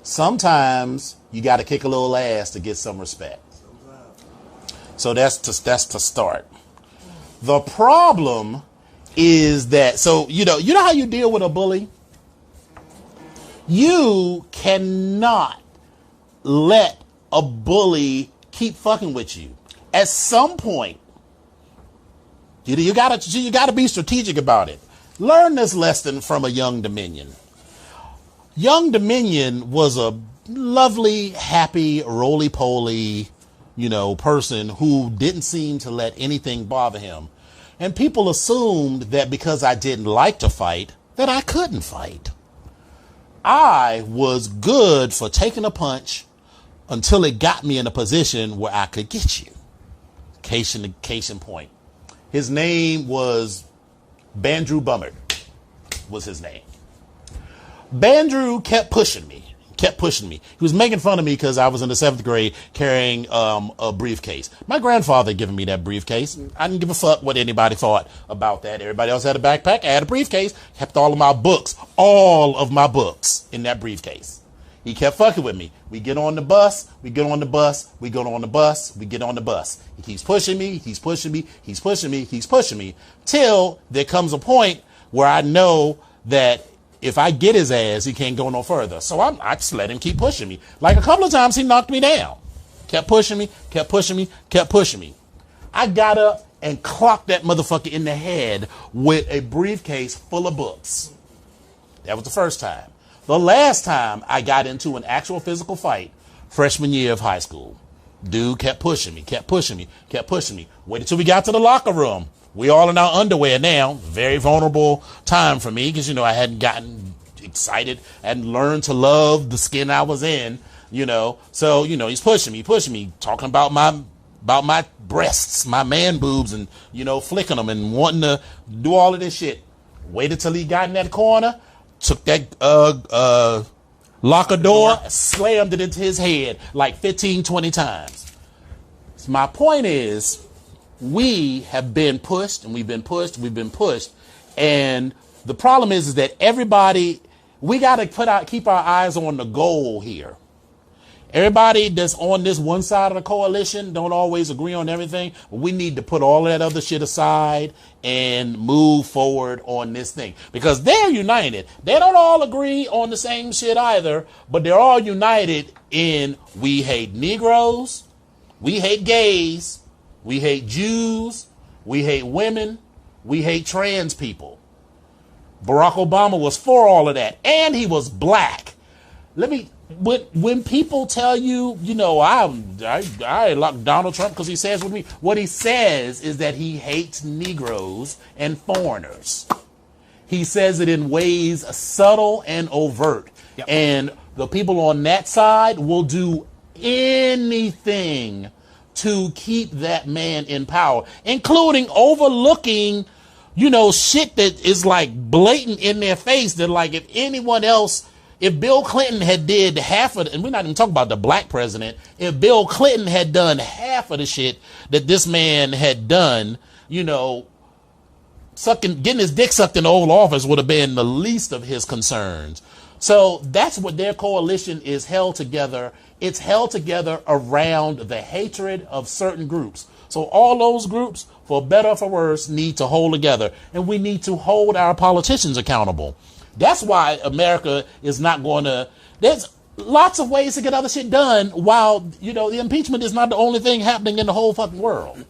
Sometimes you got to kick a little ass to get some respect. So that's to start. The problem is that, so you know how you deal with a bully? You cannot let a bully keep fucking with you. At some point, you gotta be strategic about it. Learn this lesson from a Young Dominion. Young Dominion was a lovely, happy, roly-poly, person who didn't seem to let anything bother him. And people assumed that because I didn't like to fight, that I couldn't fight. I was good for taking a punch until it got me in a position where I could get you. Case in point. His name was Bandrew Bummert, was his name. Bandrew kept pushing me, kept pushing me. He was making fun of me because I was in the 7th grade carrying a briefcase. My grandfather had given me that briefcase. I didn't give a fuck what anybody thought about that. Everybody else had a backpack. I had a briefcase. Kept all of my books in that briefcase. He kept fucking with me. We get on the bus, we get on the bus, we get on the bus, we get on the bus. He keeps pushing me, he's pushing me, he's pushing me, he's pushing me, till there comes a point where I know that if I get his ass, he can't go no further. So I just let him keep pushing me. Like a couple of times he knocked me down. Kept pushing me, kept pushing me, kept pushing me. I got up and clocked that motherfucker in the head with a briefcase full of books. That was the first time. The last time I got into an actual physical fight, freshman year of high school. Dude kept pushing me, kept pushing me, kept pushing me. Waited till we got to the locker room. We all in our underwear now. Very vulnerable time for me because, I hadn't gotten excited and learned to love the skin I was in, So, he's pushing me, talking about my breasts, my man boobs, and, flicking them and wanting to do all of this shit. Waited till he got in that corner. Took that locker door, slammed it into his head like 15, 20 times. So my point is, we have been pushed and we've been pushed. And the problem is that everybody, we got to keep our eyes on the goal here. Everybody that's on this one side of the coalition don't always agree on everything. But we need to put all of that other shit aside and move forward on this thing. Because they're united. They don't all agree on the same shit either, but they're all united in we hate Negroes, we hate gays, we hate Jews, we hate women, we hate trans people. Barack Obama was for all of that, and he was black. When people tell you, I like Donald Trump because he says with me, what he says is that he hates Negroes and foreigners. He says it in ways subtle and overt. Yep. And the people on that side will do anything to keep that man in power, including overlooking, shit that is like blatant in their face. That like if Bill Clinton had did half of it, and we're not even talking about the black president, if Bill Clinton had done half of the shit that this man had done, getting his dick sucked in the Oval Office would have been the least of his concerns. So that's what their coalition is held together. It's held together around the hatred of certain groups. So all those groups, for better or for worse, need to hold together. And we need to hold our politicians accountable. That's why America is not going to, there's lots of ways to get other shit done while, the impeachment is not the only thing happening in the whole fucking world.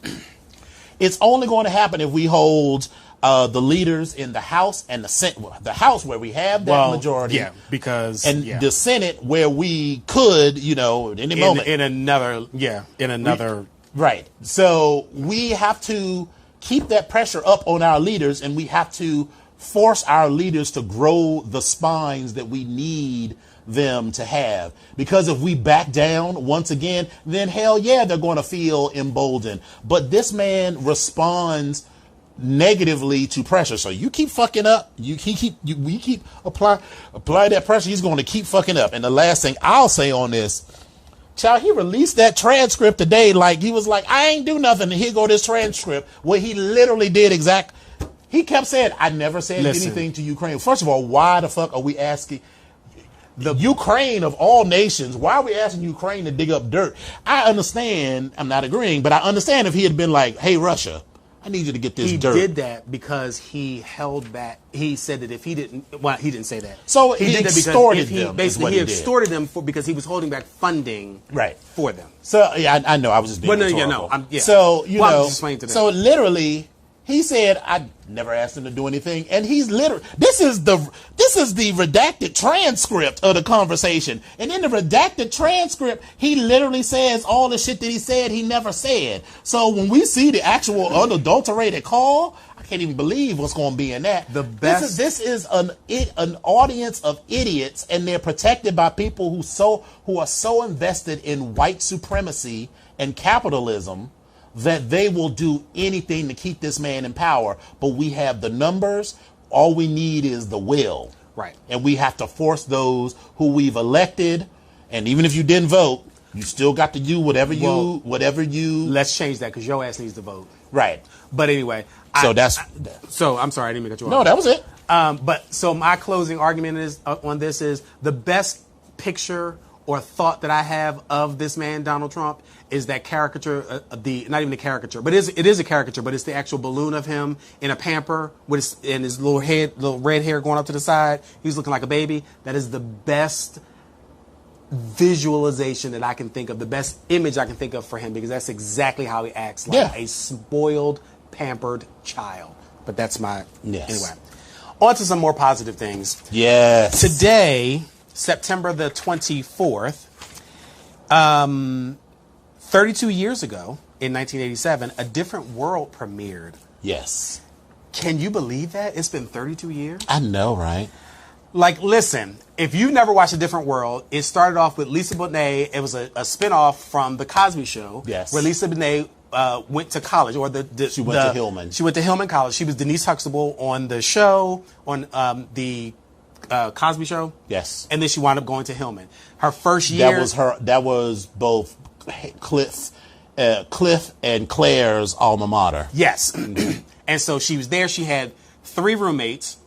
It's only going to happen if we hold the leaders in the House and the Senate, the House where we have that majority. Yeah, because. And the Senate where we could, at any moment. In another. Right. So we have to keep that pressure up on our leaders, and we have to force our leaders to grow the spines that we need them to have. Because if we back down once again, then hell yeah, they're going to feel emboldened. But this man responds negatively to pressure. So you keep fucking up. We keep apply that pressure. He's going to keep fucking up. And the last thing I'll say on this, child, he released that transcript today. Like he was like, I ain't do nothing. And here go this transcript where he literally did he kept saying, I never said anything to Ukraine. First of all, why the fuck are we asking the Ukraine of all nations? Why are we asking Ukraine to dig up dirt? I understand. I'm not agreeing, but I understand if he had been like, hey, Russia, I need you to get this dirt. He did that because he held back. He said that if he didn't, well, he didn't say that. So he extorted them. Basically, he extorted them because he was holding back funding for them. So yeah, I know. I was just being rhetorical. So so literally, he said, I never asked him to do anything. And he's literally, this is the redacted transcript of the conversation. And in the redacted transcript, he literally says all the shit that he said he never said. So when we see the actual unadulterated call, I can't even believe what's going to be in that. This is an audience of idiots, and they're protected by people who are so invested in white supremacy and capitalism that they will do anything to keep this man in power. But we have the numbers. All we need is the will. Right. And we have to force those who we've elected, and even if you didn't vote, you still got to do whatever you. Let's change that because your ass needs to vote. Right. But anyway. So I'm sorry, I didn't mean to cut you off. No, that was it. But so my closing argument is on this is the best picture or thought that I have of this man, Donald Trump, is that caricature, not even a caricature, but it is a caricature, but it's the actual balloon of him in a pamper with his little red hair going up to the side. He's looking like a baby. That is the best visualization that I can think of, the best image I can think of for him, because that's exactly how he acts, like a spoiled, pampered child. But that's my... Yes. Anyway. On to some more positive things. Yes. Today, September the 24th, 32 years ago, in 1987, A Different World premiered. Yes. Can you believe that? It's been 32 years? I know, right? Like, listen, if you've never watched A Different World, it started off with Lisa Bonet. It was a spinoff from The Cosby Show. Yes. Where Lisa Bonet went to college, or she went to Hillman. She went to Hillman College. She was Denise Huxtable on the show, on the Cosby Show. Yes. And then she wound up going to Hillman. Her first year. That was both Cliff and Claire's alma mater. Yes. And so she was there. She had 3 roommates.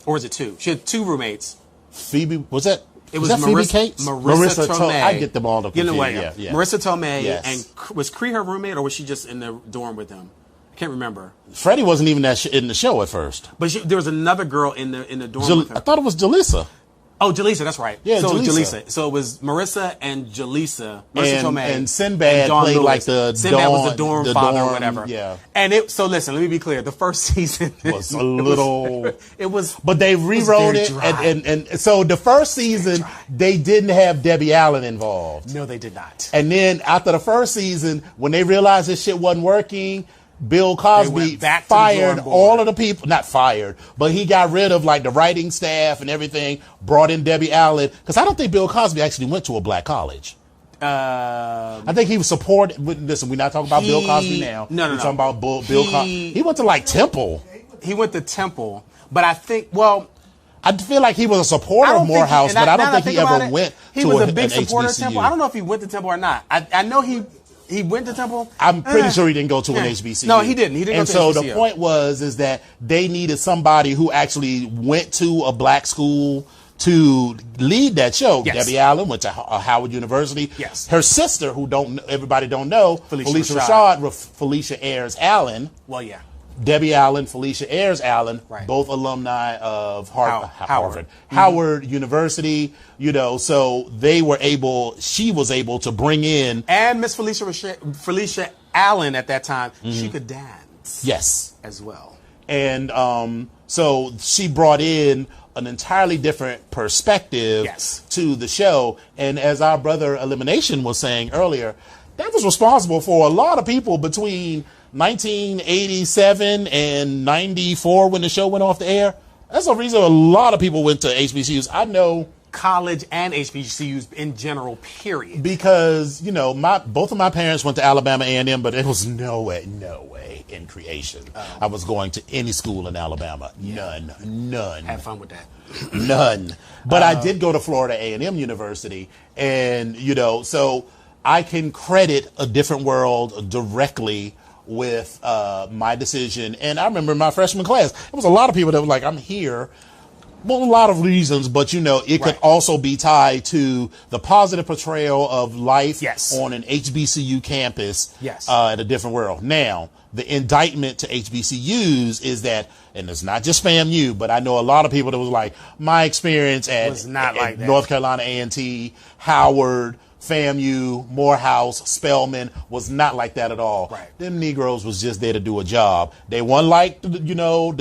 Or was it 2? She had 2 roommates. Phoebe, was that? It was Phoebe Cates? Marissa Tomei. I get them all confused. You know what? Yeah. Marissa Tomei. Yes. And was Cree her roommate, or was she just in the dorm with him? I can't remember. Freddie wasn't even in the show at first. But there was another girl in the dorm with her. I thought it was Jalissa. Oh, Jaleesa, that's right. Yeah, so Jaleesa. It was Jaleesa. So it was Marissa and Jaleesa, Marissa Tomei, and Sinbad Dawn played Lewis. like the Sinbad was the dorm father or dorm, whatever. Yeah. And so listen, let me be clear. The first season was a little. It was. But they rewrote it, and so the first season they didn't have Debbie Allen involved. No, they did not. And then after the first season, when they realized this shit wasn't working, Bill Cosby fired all of the people, not fired, but he got rid of like the writing staff and everything, brought in Debbie Allen, because I don't think Bill Cosby actually went to a black college. I think he was supported. Listen, we're not talking about Bill Cosby now. No. We're talking about Bill Cosby. He went to like Temple. He went to Temple, but I think, well, I feel like he was a supporter of Morehouse, but I don't think he ever went to He was a big supporter HBCU. of Temple. I don't know if he went to Temple or not. I know he went to Temple. I'm pretty sure he didn't go to an HBCU. No, he didn't. He didn't go to HBCU. And so HBCU. the point is that they needed somebody who actually went to a black school to lead that show. Yes. Debbie Allen went to Howard University. Yes. Her sister, who everybody don't know, Felicia Rashad, Felicia Ayers Allen. Well, yeah. Debbie Allen, Felicia Ayers Allen, right. Both alumni of Howard Mm-hmm. University, so she was able to bring in. And Miss Felicia Allen at that time, she could dance. Yes. As well. And so she brought in an entirely different perspective to the show. And as our brother Elimination was saying earlier, that was responsible for a lot of people between 1987 and 94 when the show went off the air. That's the reason a lot of people went to HBCUs. I know college and HBCUs in general, period. Because, both of my parents went to Alabama A&M, but it was no way in creation. I was going to any school in Alabama. Yeah. None. Have fun with that. None. But I did go to Florida A&M University, and, so I can credit A Different World directly with my decision. And I remember in my freshman class, there was a lot of people that were like, I'm here. Well, a lot of reasons, but it could also be tied to the positive portrayal of life on an HBCU campus at A Different World. Now, the indictment to HBCUs is that, and it's not just FAMU, but I know a lot of people that was like, my experience at North Carolina A&T, Howard, FAMU, Morehouse, Spelman was not like that at all. Right. Them Negroes was just there to do a job. They weren't like, the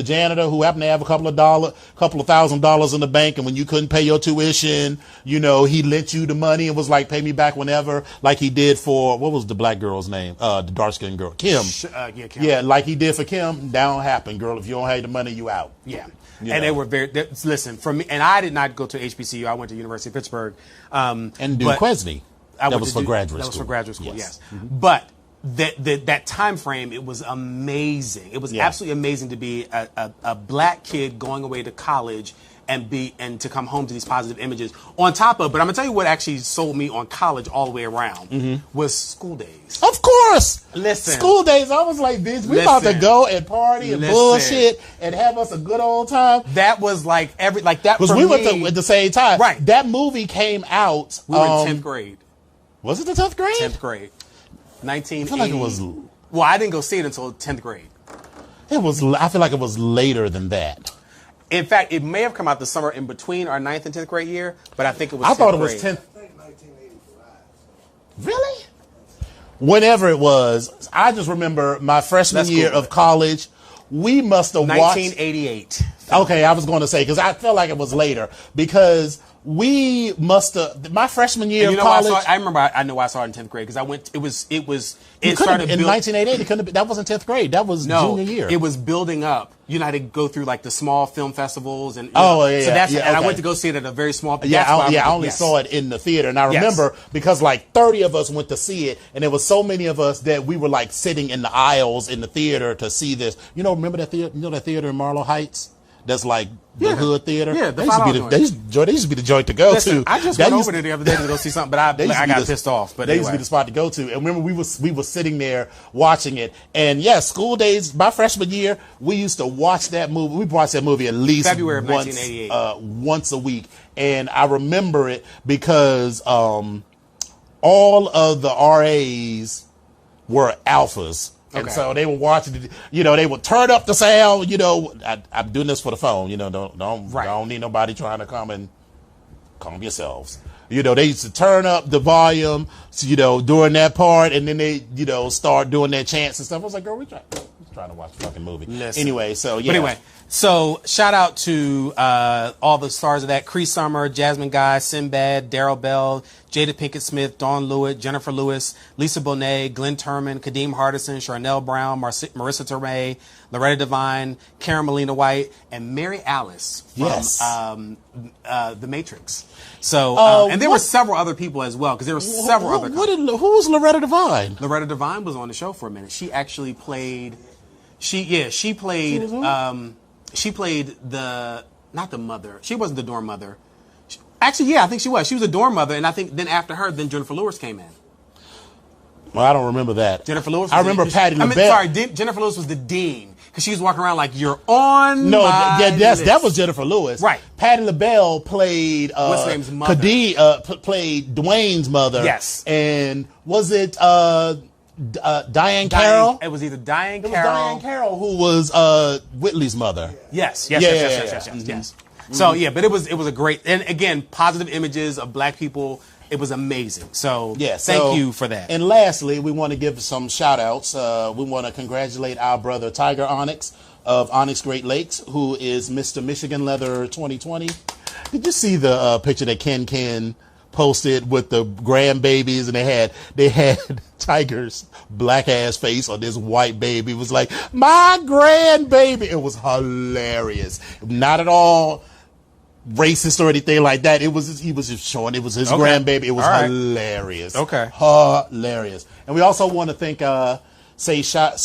janitor who happened to have a couple of $1,000s in the bank, and when you couldn't pay your tuition, he lent you the money and was like, pay me back whenever, like he did for, what was the black girl's name? The dark-skinned girl, Kim. Kim. Yeah, like he did for Kim. That don't happen, girl. If you don't have the money, you out. Yeah. They were listen, for me, and I did not go to HBCU. I went to University of Pittsburgh. And Duquesne. That was for graduate school. That was for graduate school, yes. Mm-hmm. But that time frame, it was amazing. It was absolutely amazing to be a black kid going away to college and to come home to these positive images. On top of, but I'm gonna tell you what actually sold me on college all the way around was School Days. Of course. Listen. School Days, I was like, bitch, we about to go and party and bullshit and have us a good old time. That was like that because we went at the same time. Right. That movie came out. We were in 10th grade. Was it the 10th grade? 10th grade. 1980. I feel like it was. Well, I didn't go see it until 10th grade. It was. I feel like it was later than that. In fact, it may have come out the summer in between our 9th and 10th grade year, but I think it was. I thought it grade. was 10th. I think 1985. Really? Whenever it was, I just remember my freshman year of college. We must have watched 1988. Okay, I was going to say because I felt like it was later because we must have my freshman year of college. I remember. I know I saw it in 10th grade because I went. It started in 1988. It couldn't have, that wasn't 10th grade. That was junior year. It was building up. You know how to go through like the small film festivals and I went to go see it at a very small. I only saw it in the theater, and I remember because like 30 of us went to see it, and there was so many of us that we were like sitting in the aisles in the theater to see this. Remember that theater? You know that theater in Marlow Heights? That's like the hood theater. Yeah, they used to be the joint to go to. I just went over there the other day to go see something, but I got pissed off. But they used to be the spot to go to. And remember, we were sitting there watching it. And yes, School Days. My freshman year, we used to watch that movie. We watched that movie at least February of 1988, once a week. And I remember it because all of the RAs were alphas. And so they were watching it, they would turn up the sound, I'm doing this for the phone, don't need nobody trying to come and calm yourselves. They used to turn up the volume, during that part, and then they, start doing their chants and stuff. I was like, girl, we're trying to watch a fucking movie. Listen. Anyway, so yeah. But anyway, so shout out to all the stars of that: Cree Summer, Jasmine Guy, Sinbad, Daryl Bell, Jada Pinkett Smith, Dawn Lewitt, Jennifer Lewis, Lisa Bonet, Glenn Turman, Kadeem Hardison, Charnel Brown, Marissa Tomei, Loretta Devine, Karen Molina White, and Mary Alice from The Matrix. So, and there were several other people as well, because there were several other. Who was Loretta Devine? Loretta Devine was on the show for a minute. She actually played. She played not the mother. She wasn't the dorm mother. I think she was. She was a dorm mother, and I think then after her, then Jennifer Lewis came in. Well, I don't remember that. Jennifer Lewis. I remember Patti LaBelle. Jennifer Lewis was the dean because she was walking around like you're on. No, list. That was Jennifer Lewis. Right. Patti LaBelle played what's name's mother. Played Dwayne's mother. Yes. And was it Diane Carroll? It was either Diane Carroll. It was Diane Carroll who was Whitley's mother. Yes. Mm-hmm. So yeah, but it was a great, and again, positive images of black people. It was amazing. So thank you for that. And lastly, we want to give some shout outs. We want to congratulate our brother Tiger Onyx of Onyx Great Lakes, who is Mr. Michigan Leather 2020. Did you see the picture that Ken posted with the grandbabies, and they had Tiger's black ass face on this white baby? It was like, my grandbaby. It was hilarious. Not at all racist or anything like that. He was just showing it was his grandbaby. It was hilarious. Okay. Hilarious. And we also want to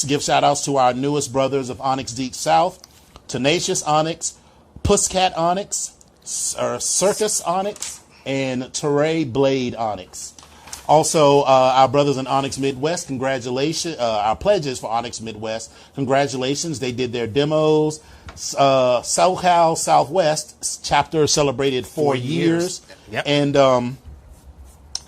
give shout outs to our newest brothers of Onyx Deep South, Tenacious Onyx, Pusscat Onyx, Circus Onyx, and Teray Blade Onyx. Also, our brothers in Onyx Midwest, congratulations. Our pledges for Onyx Midwest, congratulations. They did their demos. SoCal Southwest chapter celebrated 4 years. Yep. And, I'm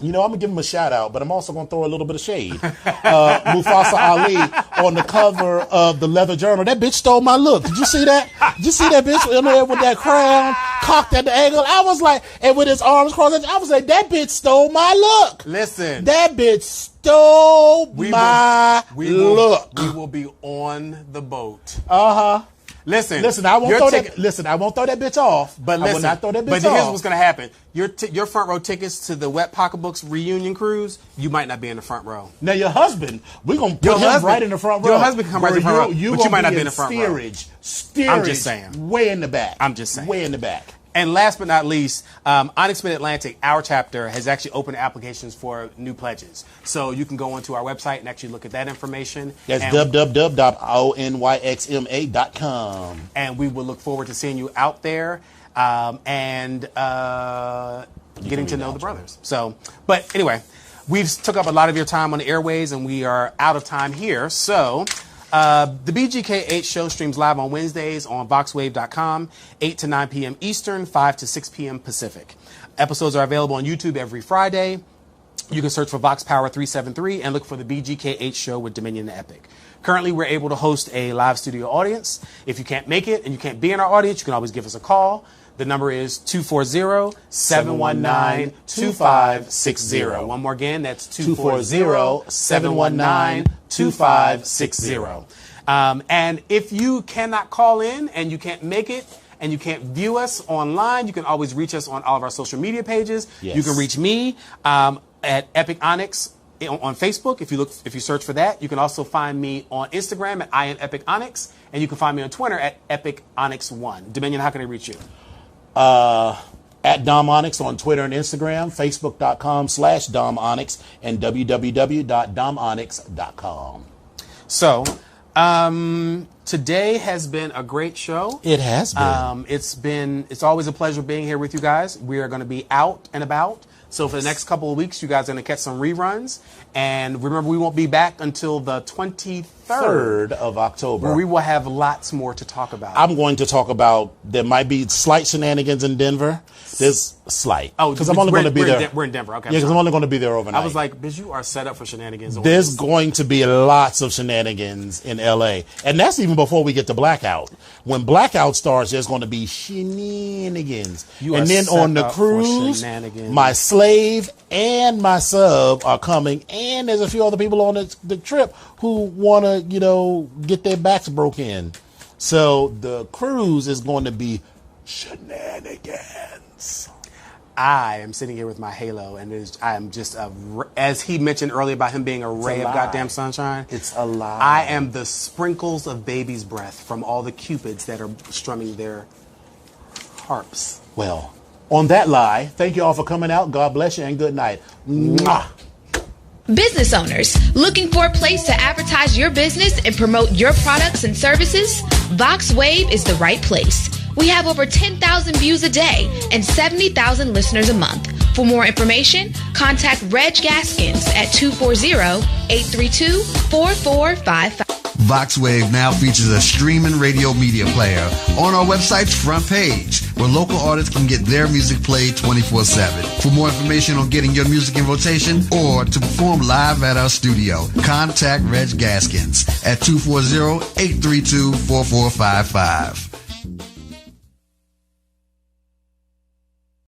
going to give them a shout out, but I'm also going to throw a little bit of shade. Mufasa Ali on the cover of the Leather Journal. That bitch stole my look. Did you see that? Did you see that bitch in there with that crown cocked at the angle? I was like, and with his arms crossed, I was like, that bitch stole my look. Listen. That bitch stole my look. We will be on the boat. Uh-huh. Listen, I won't throw that bitch off. But listen, I will not throw that bitch but off. here's what's going to happen. Your front row tickets to the Wet Pocketbooks reunion cruise, you might not be in the front row. Now your husband, we're going to put him right in the front row. Your husband can come right in the front row, but you might not be in the front row. Steerage. I'm just saying. Way in the back. I'm just saying. Way in the back. And last but not least, Onyx Mid-Atlantic, our chapter, has actually opened applications for new pledges. So you can go onto our website and actually look at that information. That's www.onyxma.com. And we will look forward to seeing you out there. and getting to know the brothers. So, but anyway, we've took up a lot of your time on the airways, and we are out of time here. So, the BGKH Show streams live on Wednesdays on VoxWave.com, 8 to 9 p.m. Eastern, 5 to 6 p.m. Pacific. Episodes are available on YouTube every Friday. You can search for Vox Power 373 and look for the BGKH Show with Dominion and Epic. Currently, we're able to host a live studio audience. If you can't make it and you can't be in our audience, you can always give us a call. The number is 240-719-2560. One more again, that's 240-719-2560. And if you cannot call in and you can't make it and you can't view us online, you can always reach us on all of our social media pages. Yes. You can reach me at Epic Onyx on Facebook. If you search for that, you can also find me on Instagram at I am Epic Onyx, and you can find me on Twitter at Epic Onyx1. Dominion, how can I reach you? At Dom Onyx on Twitter and Instagram, Facebook.com/Dom Onyx, and www.domonyx.com. So, today has been a great show. It has been. It's always a pleasure being here with you guys. We are going to be out and about. So for the next couple of weeks, you guys are going to catch some reruns. And remember, we won't be back until the 23rd of October, where we will have lots more to talk about. I'm going to talk about, there might be slight shenanigans in Denver. There's slight. Oh, because I'm only going to be there. We're in Denver. Okay. Yeah, because I'm only going to be there overnight. I was like, bitch, you are set up for shenanigans. There's going to be lots of shenanigans in LA. And that's even before we get to Blackout. When Blackout starts, there's going to be shenanigans. And then on the cruise, my slave and my sub are coming. And there's a few other people on the trip who want to, get their backs broken in. So the cruise is going to be shenanigans. I am sitting here with my halo, and I am just, as he mentioned earlier about him being a ray of goddamn sunshine. It's a lie. I am the sprinkles of baby's breath from all the cupids that are strumming their harps. Well, on that lie, thank you all for coming out. God bless you and good night. Mwah. Business owners looking for a place to advertise your business and promote your products and services? VoxWave is the right place. We have over 10,000 views a day and 70,000 listeners a month. For more information, contact Reg Gaskins at 240-832-4455. VoxWave now features a streaming radio media player on our website's front page, where local artists can get their music played 24/7. For more information on getting your music in rotation or to perform live at our studio, contact Reg Gaskins at 240-832-4455.